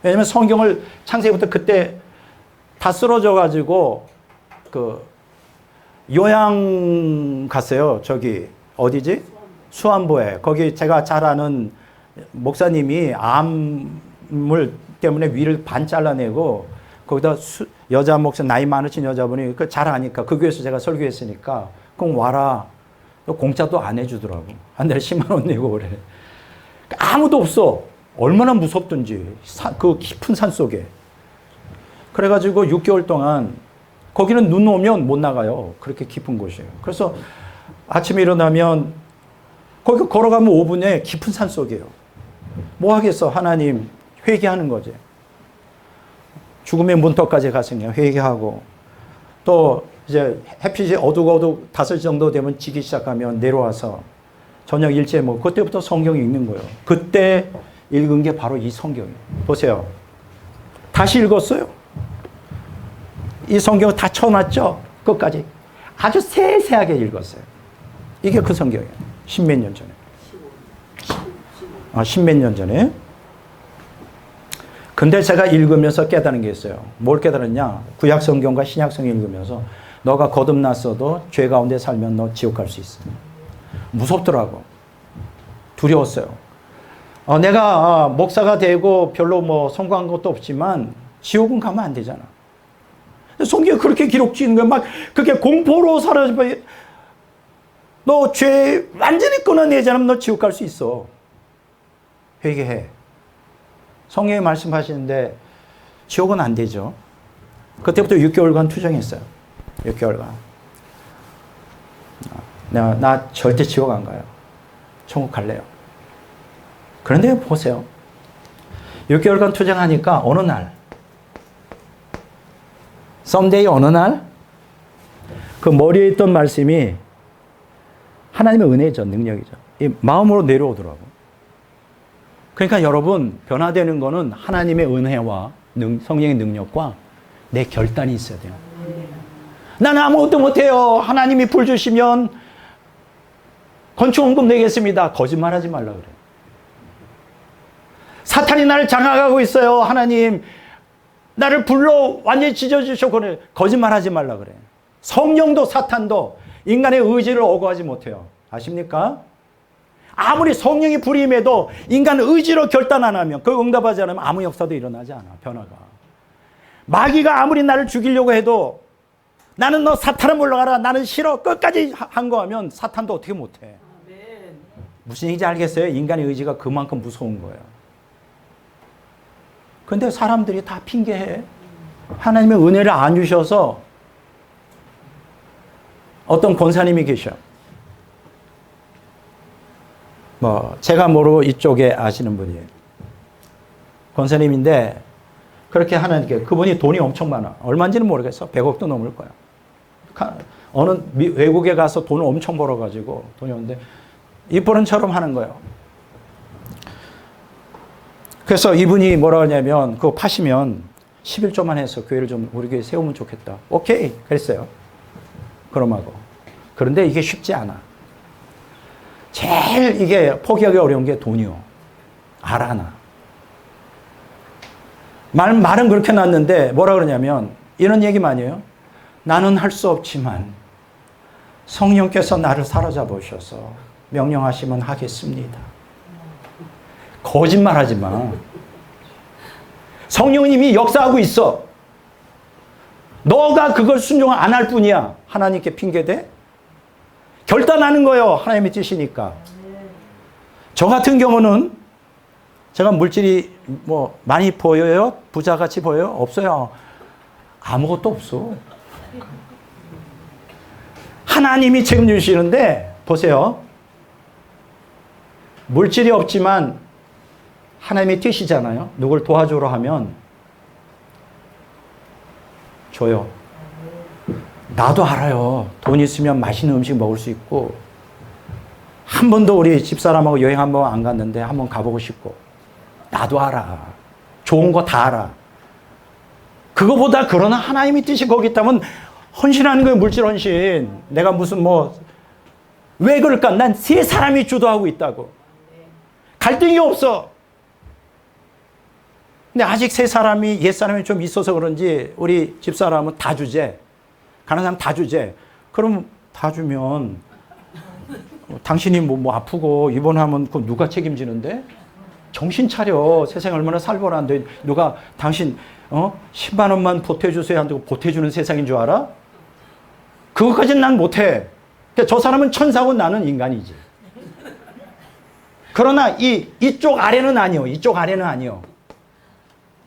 왜냐면 성경을 창세기부터 그때 다 쓰러져 가지고 그 요양 갔어요. 저기 어디지? 수안보에. 거기 제가 잘 아는 목사님이 암을 때문에 위를 반 잘라내고 거기다 여자 목사 나이 많으신 여자분이 그 잘 아니까 그 교회에서 제가 설교했으니까 그럼 와라. 공짜도 안 해주더라고. 한 달에 10만 원 내고 그래. 아무도 없어. 얼마나 무섭든지 그 깊은 산 속에. 그래가지고 6개월 동안 거기는 눈 오면 못 나가요. 그렇게 깊은 곳이에요. 그래서 아침에 일어나면 거기 걸어가면 5분에 깊은 산 속이에요. 뭐 하겠어? 하나님 회개하는 거지. 죽음의 문턱까지 갔으니까 회개하고 또 이제 햇빛이 어둑어둑 5시 정도 되면 지기 시작하면 내려와서 저녁 일찍 먹고 그때부터 성경 읽는 거예요. 그때 읽은 게 바로 이 성경이에요. 보세요. 다시 읽었어요. 이 성경을 다 쳐놨죠. 끝까지. 아주 세세하게 읽었어요. 이게 그 성경이에요. 십몇 년 전에. 십몇 년 전에. 근데 제가 읽으면서 깨달은 게 있어요. 뭘 깨달았냐? 구약 성경과 신약 성경 읽으면서 너가 거듭났어도 죄 가운데 살면 너 지옥 갈 수 있어. 무섭더라고. 두려웠어요. 내가 목사가 되고 별로 뭐 성공한 것도 없지만 지옥은 가면 안 되잖아. 성경에 그렇게 기록 지은 거야. 막 그게 공포로 사라져. 너 죄 완전히 끊어내지 않으면 너 지옥 갈 수 있어. 회개해. 성경에 말씀하시는데 지옥은 안 되죠. 그때부터 6개월간 투정했어요. 6개월간. 나 절대 지옥 안 가요. 천국 갈래요. 그런데 보세요. 6개월간 투정하니까 어느 날 썸데이 어느 날 그 머리에 있던 말씀이 하나님의 은혜죠. 능력이죠. 이 마음으로 내려오더라고. 그러니까 여러분 변화되는 거는 하나님의 은혜와 성령의 능력과 내 결단이 있어야 돼요. 나는 아무것도 못해요. 하나님이 불 주시면 건축원금 내겠습니다. 거짓말하지 말라 그래. 사탄이 나를 장악하고 있어요. 하나님 나를 불로 완전히 찢어주셨고 거짓말하지 말라 그래. 성령도 사탄도 인간의 의지를 어거하지 못해요. 아십니까? 아무리 성령이 불임해도 인간은 의지로 결단 안 하면 그 응답하지 않으면 아무 역사도 일어나지 않아. 변화가. 마귀가 아무리 나를 죽이려고 해도 나는 너 사탄아 물러가라. 나는 싫어. 끝까지 한 거 하면 사탄도 어떻게 못해. 무슨 얘기인지 알겠어요? 인간의 의지가 그만큼 무서운 거예요. 근데 사람들이 다 핑계해. 하나님의 은혜를 안 주셔서 어떤 권사님이 계셔. 제가 모르고 이쪽에 아시는 분이에요. 권사님인데 그렇게 하나님께 그분이 돈이 엄청 많아. 얼마인지는 모르겠어. 100억도 넘을 거야. 어느 외국에 가서 돈을 엄청 벌어가지고 돈이 오는데 입버릇처럼 하는 거예요. 그래서 이분이 뭐라 하냐면 그거 파시면 11조만 해서 교회를 좀 우리 교회 세우면 좋겠다. 오케이 그랬어요. 그럼하고. 그런데 이게 쉽지 않아. 제일 이게 포기하기 어려운 게 돈이요. 알아나. 말은 그렇게 놨는데 뭐라 그러냐면 이런 얘기만 해요. 나는 할 수 없지만 성령께서 나를 사로잡으셔서 명령하시면 하겠습니다. 거짓말하지 마. 성령은 이미 역사하고 있어. 너가 그걸 순종 안 할 뿐이야. 하나님께 핑계대? 결단하는 거예요. 하나님의 뜻이니까. 저 같은 경우는 제가 물질이 뭐 많이 보여요? 부자같이 보여요? 없어요. 아무것도 없어. 하나님이 책임지시는데 보세요. 물질이 없지만 하나님의 뜻이잖아요. 누굴 도와주러 하면 줘요. 나도 알아요. 돈 있으면 맛있는 음식 먹을 수 있고 한 번도 우리 집사람하고 여행 한 번 안 갔는데 한 번 가보고 싶고 나도 알아. 좋은 거 다 알아. 그거보다 그러나 하나님의 뜻이 거기 있다면 헌신하는 거예요. 물질 헌신. 내가 무슨 왜 그럴까? 난 세 사람이 주도하고 있다고. 갈등이 없어. 근데 아직 세 사람이, 옛사람이 좀 있어서 그런지 우리 집사람은 다 주제. 가는 사람 다 주제. 그럼 다 주면 당신이 뭐 아프고 입원하면 그 누가 책임지는데? 정신 차려. 세상에 얼마나 살벌한데 누가 당신 10만 원만 보태주세요 한다고 보태주는 세상인 줄 알아? 그것까지는 난 못해. 그러니까 저 사람은 천사고 나는 인간이지. 그러나 이쪽 아래는 아니요. 이쪽 아래는 아니요.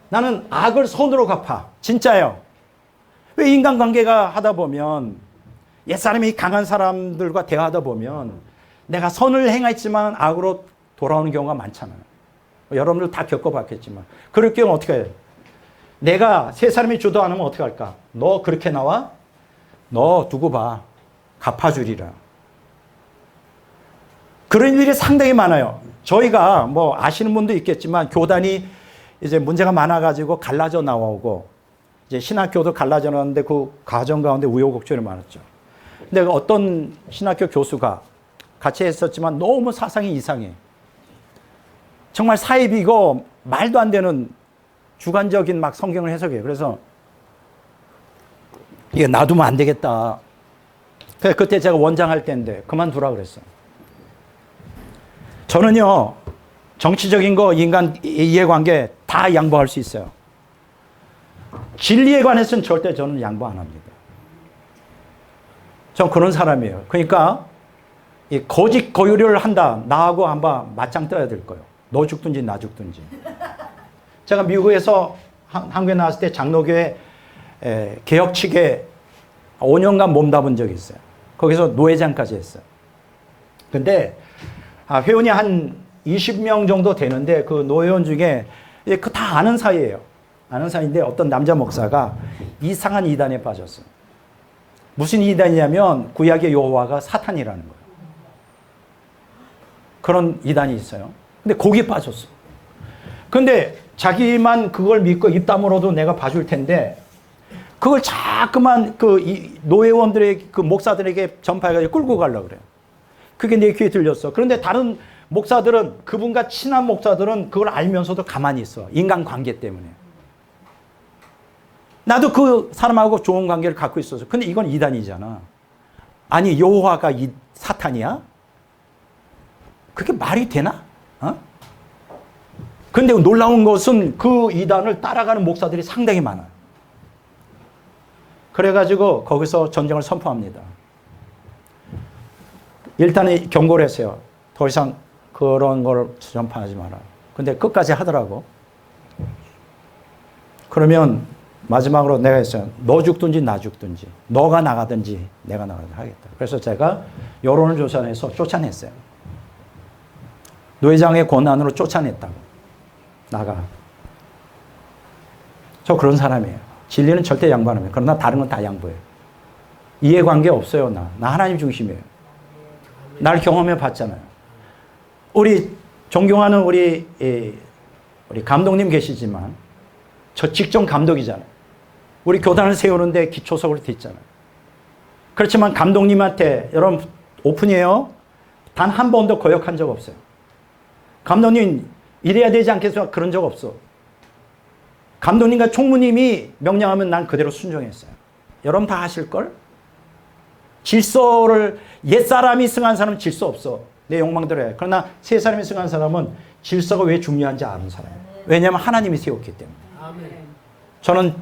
나는 악을 선으로 갚아. 진짜요. 왜 인간관계가 하다 보면 옛사람이 강한 사람들과 대화하다 보면 내가 선을 행했지만 악으로 돌아오는 경우가 많잖아요. 여러분들 다 겪어봤겠지만 그럴 경우 어떻게 해요? 내가 세 사람이 주도 안 하면 어떻게 할까? 너 그렇게 나와? 너 두고 봐. 갚아주리라. 그런 일이 상당히 많아요. 저희가 뭐 아시는 분도 있겠지만 교단이 이제 문제가 많아가지고 갈라져 나오고 이제 신학교도 갈라져 나왔는데 그 과정 가운데 우여곡절이 많았죠. 근데 어떤 신학교 교수가 같이 했었지만 너무 사상이 이상해. 정말 사입이고 말도 안 되는 주관적인 막 성경을 해석해요. 그래서 이게 놔두면 안 되겠다. 그래서 그때 제가 원장할 때인데 그만두라 그랬어요. 저는요, 정치적인 거, 인간 이해관계 다 양보할 수 있어요. 진리에 관해서는 절대 저는 양보 안 합니다. 전 그런 사람이에요. 그러니까 이 거짓 고유를 한다. 나하고 한번 맞짱 떠야 될 거예요. 너 죽든지 나 죽든지. 제가 미국에서 한국에 나왔을 때 장로교회 개혁 측에 5년간 몸담은 적이 있어요. 거기서 노회장까지 했어요. 근데 회원이 한 20명 정도 되는데 그 노회원 중에 그 다 아는 사이예요. 아는 사이인데 어떤 남자 목사가 이상한 이단에 빠졌어요. 무슨 이단이냐면 구약의 여호와가 사탄이라는 거예요. 그런 이단이 있어요. 근데 거기에 빠졌어. 근데 자기만 그걸 믿고 입담으로도 내가 봐줄 텐데 그걸 자꾸만 그 노회원들의 그 목사들에게 전파해가지고 끌고 가려고 그래요. 그게 내 귀에 들렸어. 그런데 다른 목사들은, 그분과 친한 목사들은 그걸 알면서도 가만히 있어. 인간관계 때문에. 나도 그 사람하고 좋은 관계를 갖고 있어서. 근데 이건 이단이잖아. 아니 여호와가 이 사탄이야? 그게 말이 되나? 근데 놀라운 것은 그 이단을 따라가는 목사들이 상당히 많아요. 그래가지고 거기서 전쟁을 선포합니다. 일단은 경고를 했어요. 더 이상 그런 걸 전파하지 마라. 근데 끝까지 하더라고. 그러면 마지막으로 내가 했어요. 너 죽든지 나 죽든지, 너가 나가든지 내가 나가든지 하겠다. 그래서 제가 여론을 조사해서 쫓아냈어요. 노회장의 권한으로 쫓아냈다고. 나가. 저 그런 사람이에요. 진리는 절대 양보 안 합니다. 그러나 다른 건 다 양보해요. 이해관계 없어요. 나 하나님 중심이에요. 날 경험해 봤잖아요. 우리 존경하는 우리 감독님 계시지만 저 직전 감독이잖아요. 우리 교단을 세우는데 기초석을 딛잖아요. 그렇지만 감독님한테 여러분 오픈이에요. 단 한 번도 거역한 적 없어요. 감독님 이래야 되지 않겠어요? 그런 적 없어. 감독님과 총무님이 명령하면 난 그대로 순종했어요. 여러분 다 아실걸? 질서를, 옛사람이 승한 사람은 질서 없어. 내 욕망대로 해. 그러나 새 사람이 승한 사람은 질서가 왜 중요한지 아는 사람이에요. 왜냐하면 하나님이 세웠기 때문에. 저는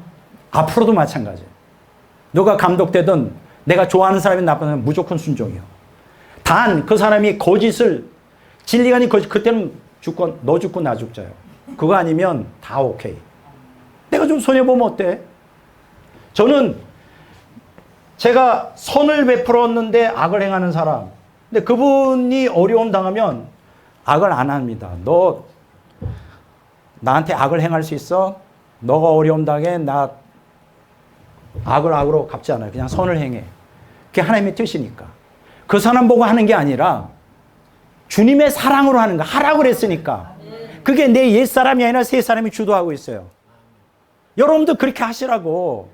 앞으로도 마찬가지예요. 누가 감독되든 내가 좋아하는 사람이 나쁘면 무조건 순종이요. 단 그 사람이 거짓을, 진리가 아닌 거짓, 그때는 주권, 너 죽고 나 죽자요. 그거 아니면 다 오케이. 내가 좀 손해보면 어때? 저는 제가 선을 베풀었는데 악을 행하는 사람, 근데 그분이 어려움 당하면 악을 안 합니다. 너 나한테 악을 행할 수 있어? 너가 어려움 당해? 나 악을 악으로 갚지 않아요. 그냥 선을 행해. 그게 하나님의 뜻이니까. 그 사람 보고 하는 게 아니라 주님의 사랑으로 하는 거. 하라고 그랬으니까. 그게 내 옛사람이 아니라 새사람이 주도하고 있어요. 여러분도 그렇게 하시라고.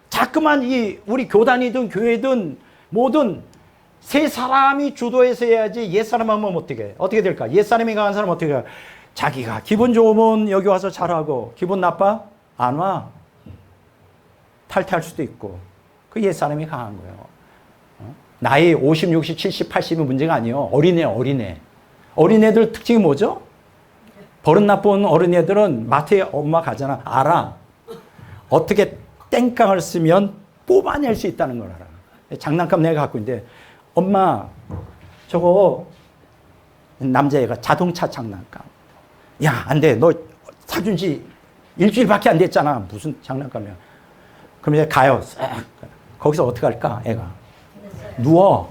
자꾸만 우리 교단이든 교회든 뭐든 세 사람이 주도해서 해야지 옛사람 하면 어떻게 될까? 옛사람이 강한 사람은 어떻게 할까? 자기가 기분 좋으면 여기 와서 잘하고 기분 나빠? 안 와. 탈퇴할 수도 있고. 그 옛사람이 강한 거예요. 나이 50, 60, 70, 80이 문제가 아니에요. 어린애. 어린애들 특징이 뭐죠? 버릇 나쁜 어린애들은 마트에 엄마 가잖아. 알아. 어떻게 땡깡을 쓰면 뽑아낼 수 있다는 걸 알아. 장난감 내가 갖고 있는데 엄마 저거 남자애가 자동차 장난감. 야, 안 돼. 너 사준 지 일주일밖에 안 됐잖아. 무슨 장난감이야. 그럼 이제 가요. 거기서 어떻게 할까? 애가 누워.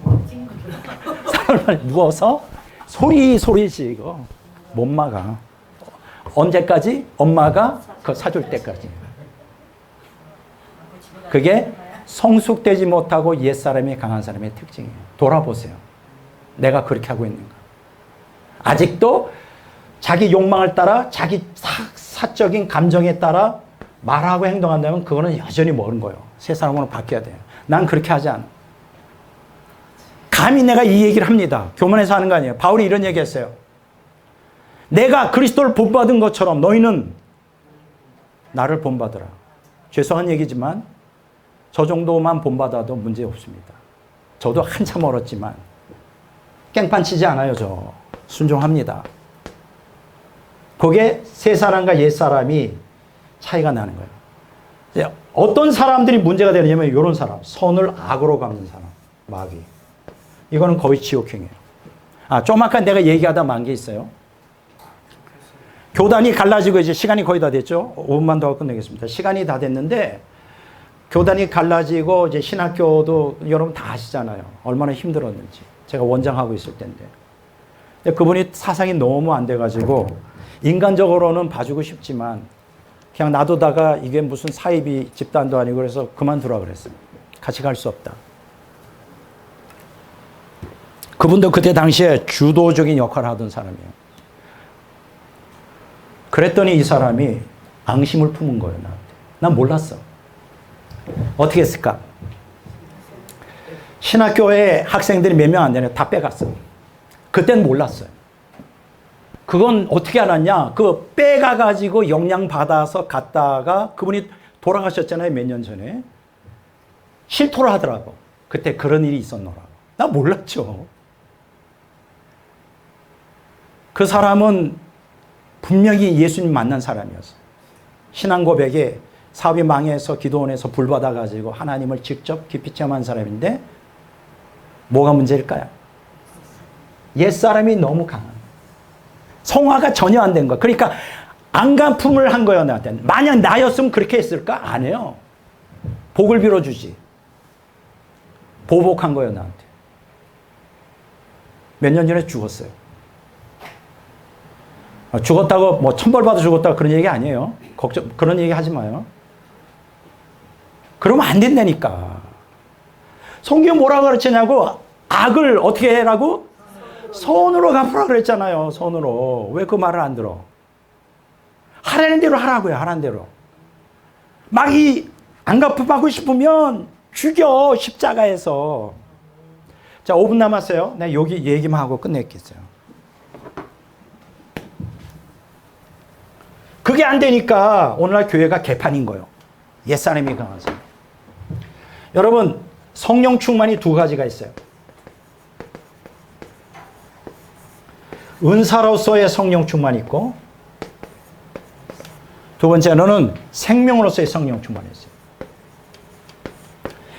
사람을 누워서 소리지 이거 못 막아. 언제까지? 엄마가 그거 사줄 때까지. 그게 성숙되지 못하고 옛사람이 강한 사람의 특징이에요. 돌아보세요. 내가 그렇게 하고 있는가? 아직도 자기 욕망을 따라 자기 사적인 감정에 따라 말하고 행동한다면 그거는 여전히 멀은 거예요. 새 사람으로 바뀌어야 돼요. 난 그렇게 하지 않아. 감히 내가 이 얘기를 합니다. 교만에서 하는 거 아니에요. 바울이 이런 얘기 했어요. 내가 그리스도를 본받은 것처럼 너희는 나를 본받으라. 죄송한 얘기지만 저 정도만 본받아도 문제 없습니다. 저도 한참 멀었지만 깽판 치지 않아요. 저 순종합니다. 그게 새 사람과 옛 사람이 차이가 나는 거예요. 어떤 사람들이 문제가 되느냐면 이런 사람, 선을 악으로 갚는 사람, 마귀. 이거는 거의 지옥행이에요. 좀 아까 내가 얘기하다 만 게 있어요. 교단이 갈라지고 이제 시간이 거의 다 됐죠. 5분만 더 하고 끝내겠습니다. 시간이 다 됐는데 교단이 갈라지고 이제 신학교도 여러분 다 아시잖아요. 얼마나 힘들었는지. 제가 원장하고 있을 때인데. 근데 그분이 사상이 너무 안 돼가지고 인간적으로는 봐주고 싶지만 그냥 놔두다가 이게 무슨 사이비 집단도 아니고 그래서 그만두라 그랬어요. 같이 갈 수 없다. 그분도 그때 당시에 주도적인 역할을 하던 사람이에요. 그랬더니 이 사람이 앙심을 품은 거예요, 나한테. 난 몰랐어. 어떻게 했을까? 신학교에 학생들이 몇 명 안 되네. 다 빼갔어. 그때는 몰랐어요. 그건 어떻게 알았냐? 그 빼가가지고 영향 받아서 갔다가 그분이 돌아가셨잖아요, 몇 년 전에. 실토를 하더라고. 그때 그런 일이 있었노라고. 나 몰랐죠. 그 사람은 분명히 예수님 만난 사람이었어. 신앙 고백에 사업이 망해서 기도원에서 불 받아가지고 하나님을 직접 깊이 체험한 사람인데 뭐가 문제일까요? 옛사람이 너무 강한 성화가 전혀 안 된 거야. 그러니까 안간품을 한 거예요, 나한테. 만약 나였으면 그렇게 했을까? 안 해요. 복을 빌어주지. 보복한 거예요, 나한테. 몇 년 전에 죽었어요. 죽었다고 뭐 천벌 받아 죽었다고 그런 얘기 아니에요. 그런 얘기 하지 마요. 그러면 안 된다니까. 성경 뭐라고 가르치냐고. 악을 어떻게 해라고? 선으로 갚으라 그랬잖아요. 선으로. 왜 그 말을 안 들어? 하라는 대로 하라고요. 하라는 대로. 막 안 갚아하고 싶으면 죽여. 십자가에서. 자, 5분 남았어요. 내가 여기 얘기만 하고 끝냈겠어요. 그게 안 되니까 오늘날 교회가 개판인 거예요. 옛사람이 강한 사람. 여러분, 성령 충만이 두 가지가 있어요. 은사로서의 성령 충만이 있고 두 번째로는 생명으로서의 성령 충만이 있어요.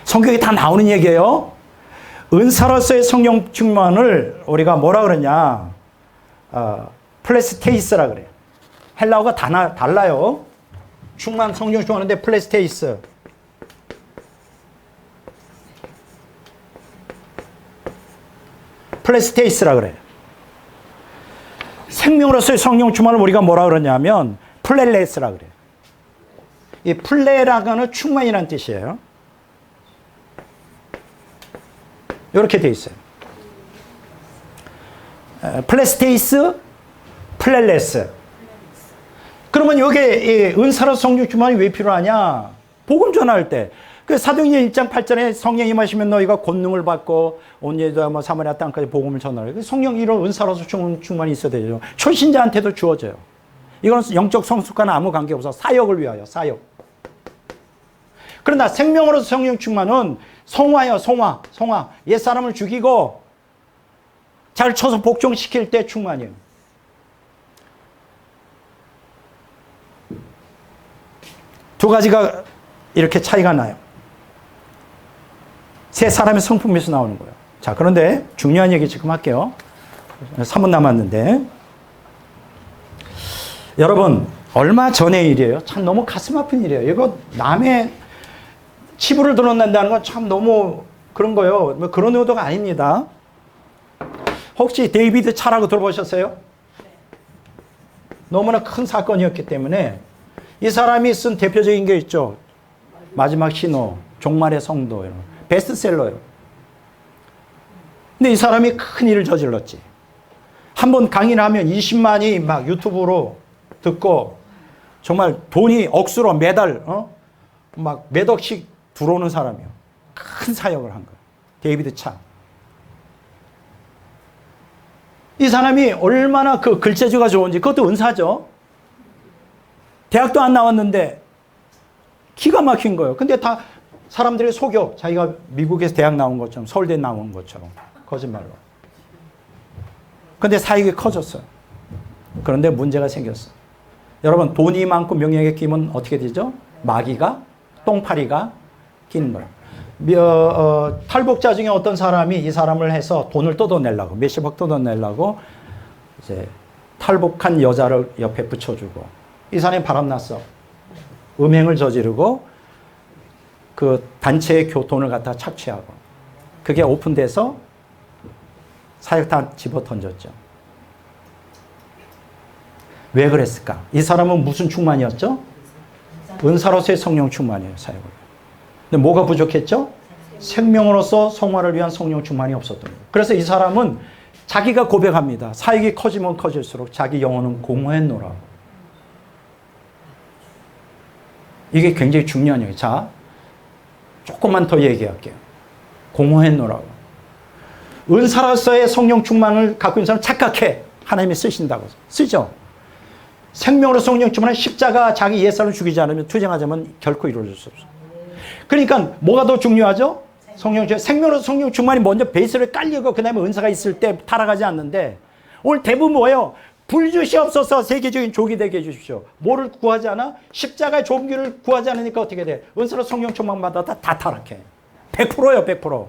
성경에 다 나오는 얘기예요. 은사로서의 성령 충만을 우리가 뭐라 그러냐, 플레스테이스라 그래요. 헬라어가 달라요. 충만, 성령 충만한데 플레스테이스. 플레스테이스라 그래요. 생명으로서의 성령 충만을 우리가 뭐라 그러냐면 플렐레스라 그래요. 이 플레라가는 충만이라는 뜻이에요. 이렇게 돼 있어요. 플레스테이스, 플렐레스. 그러면 여기에 은사로 성령 충만이 왜 필요하냐? 복음 전할 때. 그 사도행전 1장 8절에 성령이 임하시면 너희가 권능을 받고 온 유대와 뭐 사마리아 땅까지 복음을 전하라. 성령 이런 은사로서 충만히 있어야 되죠. 초신자한테도 주어져요. 이건 영적 성숙과는 아무 관계없어. 사역을 위하여 사역. 그러나 생명으로서 성령 충만은 성화예요. 성화. 옛사람을 죽이고 잘 쳐서 복종시킬 때 충만이에요. 두 가지가 이렇게 차이가 나요. 세 사람의 성품에서 나오는 거예요. 자, 그런데 중요한 얘기 지금 할게요. 3분 남았는데. 여러분, 얼마 전의 일이에요. 참 너무 가슴 아픈 일이에요. 이거 남의 치부를 드러낸다는 건 참 너무 그런 거예요. 뭐 그런 의도가 아닙니다. 혹시 데이비드 차라고 들어보셨어요? 너무나 큰 사건이었기 때문에 이 사람이 쓴 대표적인 게 있죠. 마지막 신호, 종말의 성도, 이런 베스트셀러예요. 근데 이 사람이 큰 일을 저질렀지. 한번 강의를 하면 20만이 막 유튜브로 듣고 정말 돈이 억수로 매달 막 몇 억씩 들어오는 사람이에요. 큰 사역을 한 거예요. 데이비드 차. 이 사람이 얼마나 그 글재주가 좋은지, 그것도 은사죠. 대학도 안 나왔는데 기가 막힌 거예요. 근데 다 사람들이 속여. 자기가 미국에서 대학 나온 것처럼, 서울대 나온 것처럼. 거짓말로. 근데 사역이 커졌어요. 그런데 문제가 생겼어. 여러분, 돈이 많고 명예가 끼면 어떻게 되죠? 마귀가, 똥파리가 끼는 거예요. 탈북자 중에 어떤 사람이 이 사람을 해서 돈을 뜯어내려고, 몇십억 뜯어내려고 이제 탈북한 여자를 옆에 붙여주고, 이 사람이 바람났어. 음행을 저지르고 그 단체의 교통을 갖다 착취하고, 그게 오픈돼서 사역 다 집어 던졌죠. 왜 그랬을까? 이 사람은 무슨 충만이었죠? 은사로서의 성령 충만이에요, 사역을. 근데 뭐가 부족했죠? 생명으로서 성화를 위한 성령 충만이 없었던 거예요. 그래서 이 사람은 자기가 고백합니다. 사역이 커지면 커질수록 자기 영혼은 공허했노라. 이게 굉장히 중요한 얘기예요. 자, 조금만 더 얘기할게요. 공허했노라고. 은사로서의 성령 충만을 갖고 있는 사람은 착각해. 하나님이 쓰신다고. 쓰죠. 생명으로 성령 충만은 십자가 자기 옛사람을 죽이지 않으면, 투쟁하자면 결코 이루어질 수 없어요. 그러니까 뭐가 더 중요하죠? 생명으로 성령 충만이 먼저 베이스를 깔리고 그 다음에 은사가 있을 때 타락하지 않는데, 오늘 대부분 뭐예요? 불주시옵소서 세계적인 족이 되게 해주십시오. 뭐를 구하지 않아? 십자가의 종기를 구하지 않으니까 어떻게 돼? 은사로 성령 충만 받아다 다 타락해. 100%예요, 100%.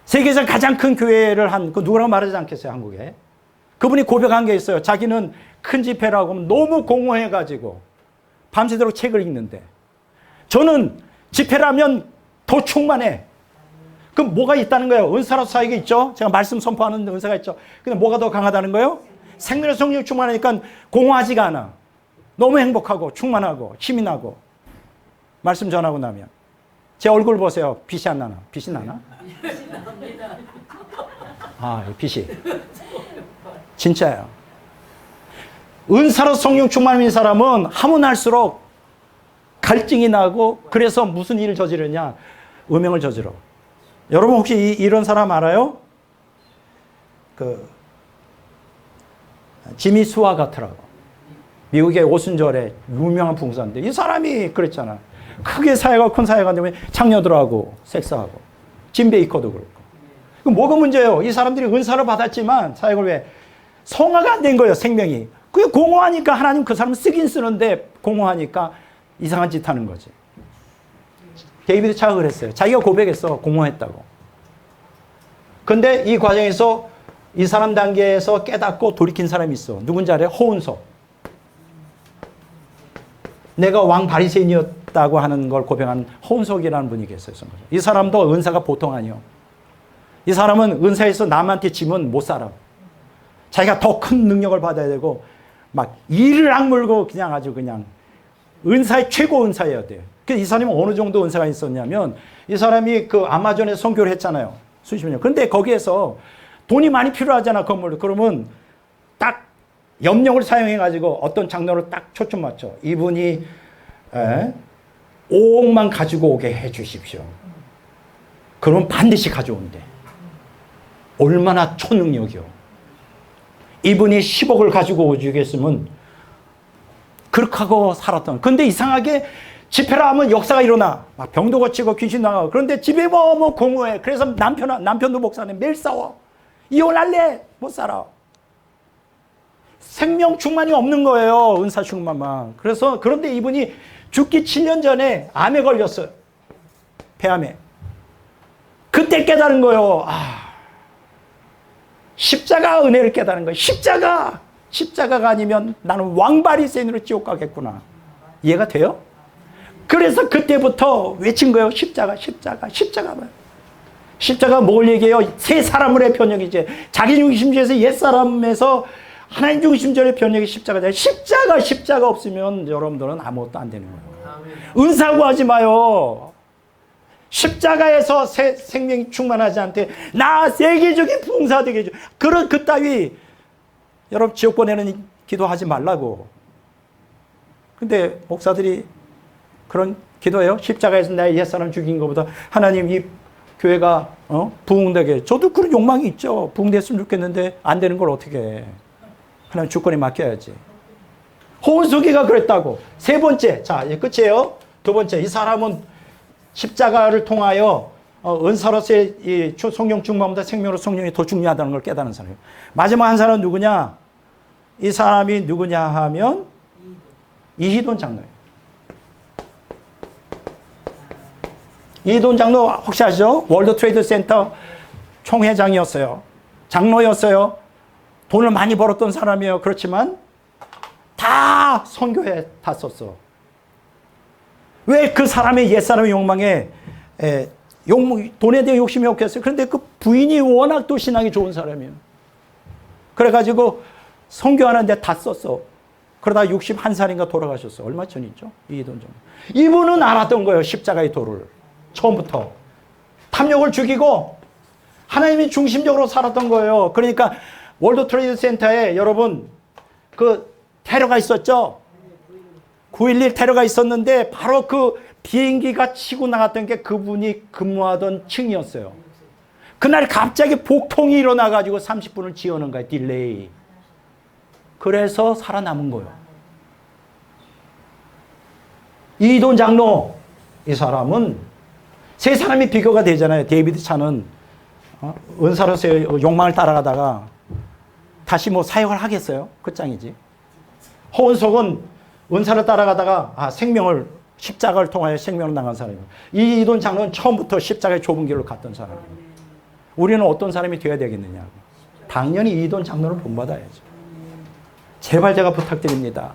세계에서 가장 큰 교회를 한, 그 누구라고 말하지 않겠어요, 한국에? 그분이 고백한 게 있어요. 자기는 큰 집회라고 하면 너무 공허해가지고 밤새도록 책을 읽는데, 저는 집회라면 더 충만해. 그럼 뭐가 있다는 거예요? 은사로서 사역이 있죠. 제가 말씀 선포하는 은사가 있죠. 근데 뭐가 더 강하다는 거예요? 생명의 성령 충만하니까 공허하지가 않아. 너무 행복하고 충만하고 힘이 나고. 말씀 전하고 나면 제 얼굴 보세요. 빛이 안 나나? 빛이 나나? 아, 빛이. 진짜예요. 은사로 성령 충만인 사람은 하면 할수록 갈증이 나고, 그래서 무슨 일을 저지르냐? 음행을 저지러. 여러분 혹시 이런 사람 알아요? 그 지미 스와가트라고, 미국의 오순절에 유명한 봉사인데, 이 사람이 그랬잖아. 크게 사회가 큰 사회가 되면 창녀들하고 섹스하고. 짐 베이커도 그렇고. 그럼 뭐가 문제예요? 이 사람들이 은사를 받았지만 사역을 왜 성화가 안 된 거예요, 생명이. 그게 공허하니까 하나님 그 사람 쓰긴 쓰는데 공허하니까 이상한 짓 하는 거지. 데이비드 차가 그랬어요. 자기가 고백했어. 공허했다고. 근데 이 과정에서 이 사람 단계에서 깨닫고 돌이킨 사람이 있어. 누군지 알아요? 호은소. 내가 왕 바리새인이었다고 하는 걸 고백한 호은석이라는 분이 계세요. 이 사람도 은사가 보통 아니요. 이 사람은 은사에서 남한테 지면 못 살아. 자기가 더 큰 능력을 받아야 되고, 막 이를 악물고 그냥 아주 그냥 은사의 최고 은사여야 돼요. 그래서 이 사람이 어느 정도 은사가 있었냐면, 이 사람이 그 아마존에 선교를 했잖아요. 수십 년. 근데 거기에서 돈이 많이 필요하잖아, 건물. 그러면 딱 염령을 사용해가지고 어떤 장로를 딱 초점 맞춰. 이분이 5억만 가지고 오게 해 주십시오. 그러면 반드시 가져온대. 얼마나 초능력이요. 이분이 10억을 가지고 오주겠으면 그렇게 하고 살았던. 근데 이상하게 집회를 하면 역사가 일어나. 막 병도 고치고 귀신 나가고. 그런데 집에 뭐 공허해. 그래서 남편도 목사님 매일 싸워. 이혼할래? 못 살아. 생명 충만이 없는 거예요. 은사 충만만. 그래서 그런데 이분이 죽기 7년 전에 암에 걸렸어요. 폐암에. 그때 깨달은 거예요. 십자가 은혜를 깨달은 거예요. 십자가가 아니면 나는 왕바리새인으로 지옥 가겠구나. 이해가 돼요? 그래서 그때부터 외친 거예요. 십자가 뭘 얘기해요? 새 사람의 변형이지. 자기 중심주의에서 옛사람에서 하나님 중심주의 변형이 십자가잖아요. 십자가 없으면 여러분들은 아무것도 안 되는 거예요. 은사 구하지 마요. 십자가에서 새 생명이 충만하지 않대. 나 세계적인 봉사 되게 해줘. 그 따위 여러분 지옥 보내는 기도하지 말라고. 근데 목사들이 그런 기도해요. 십자가에서 나의 옛사람 죽인 것보다 하나님 이 교회가 부흥되게. 저도 그런 욕망이 있죠. 부흥됐으면 좋겠는데 안 되는 걸 어떻게 해. 하나님 주권에 맡겨야지. 호은소기가 그랬다고. 세 번째, 자 이제 끝이에요. 두 번째, 이 사람은 십자가를 통하여 은사로서의 이 성령 충만보다 생명으로 성령이 더 중요하다는 걸 깨닫는 사람이에요. 마지막 한 사람은 누구냐? 이 사람이 누구냐 하면 이희돈 장로예요. 이희돈 장로 혹시 아시죠? 월드 트레이드 센터 총회장이었어요. 장로였어요. 돈을 많이 벌었던 사람이에요. 그렇지만 다 선교에 다 썼어. 왜 그 사람의 옛사람의 욕망에 돈에 대한 욕심이 없겠어요. 그런데 그 부인이 워낙 또 신앙이 좋은 사람이에요. 그래가지고 선교하는데 다 썼어. 그러다 61살인가 돌아가셨어. 얼마 전이죠? 이희돈 전. 이분은 알았던 거예요. 십자가의 도를. 처음부터. 탐욕을 죽이고 하나님이 중심적으로 살았던 거예요. 그러니까 월드 트레이드 센터에 여러분 그 테러가 있었죠? 9.11 테러가 있었는데 바로 그 비행기가 치고 나갔던 게 그분이 근무하던 층이었어요. 그날 갑자기 폭통이 일어나가지고 30분을 지어놓은 거예요. 딜레이. 그래서 살아남은 거예요. 이희돈 장로, 이 사람은 세 사람이 비교가 되잖아요. 데이비드 차는 은사로서의 욕망을 따라가다가 다시 뭐 사역을 하겠어요? 끝장이지. 호은석은 은사를 따라가다가 생명을 십자가를 통하여 생명을 나간 사람이에요. 이희돈 장로는 처음부터 십자가의 좁은 길로 갔던 사람이에요. 우리는 어떤 사람이 되어야 되겠느냐고. 당연히 이희돈 장로를 본받아야죠. 제발 제가 부탁드립니다.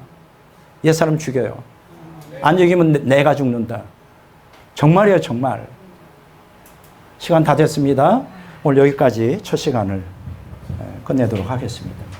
옛사람 죽여요. 안 죽이면 내가 죽는다. 정말이에요, 정말. 시간 다 됐습니다. 오늘 여기까지 첫 시간을 끝내도록 하겠습니다.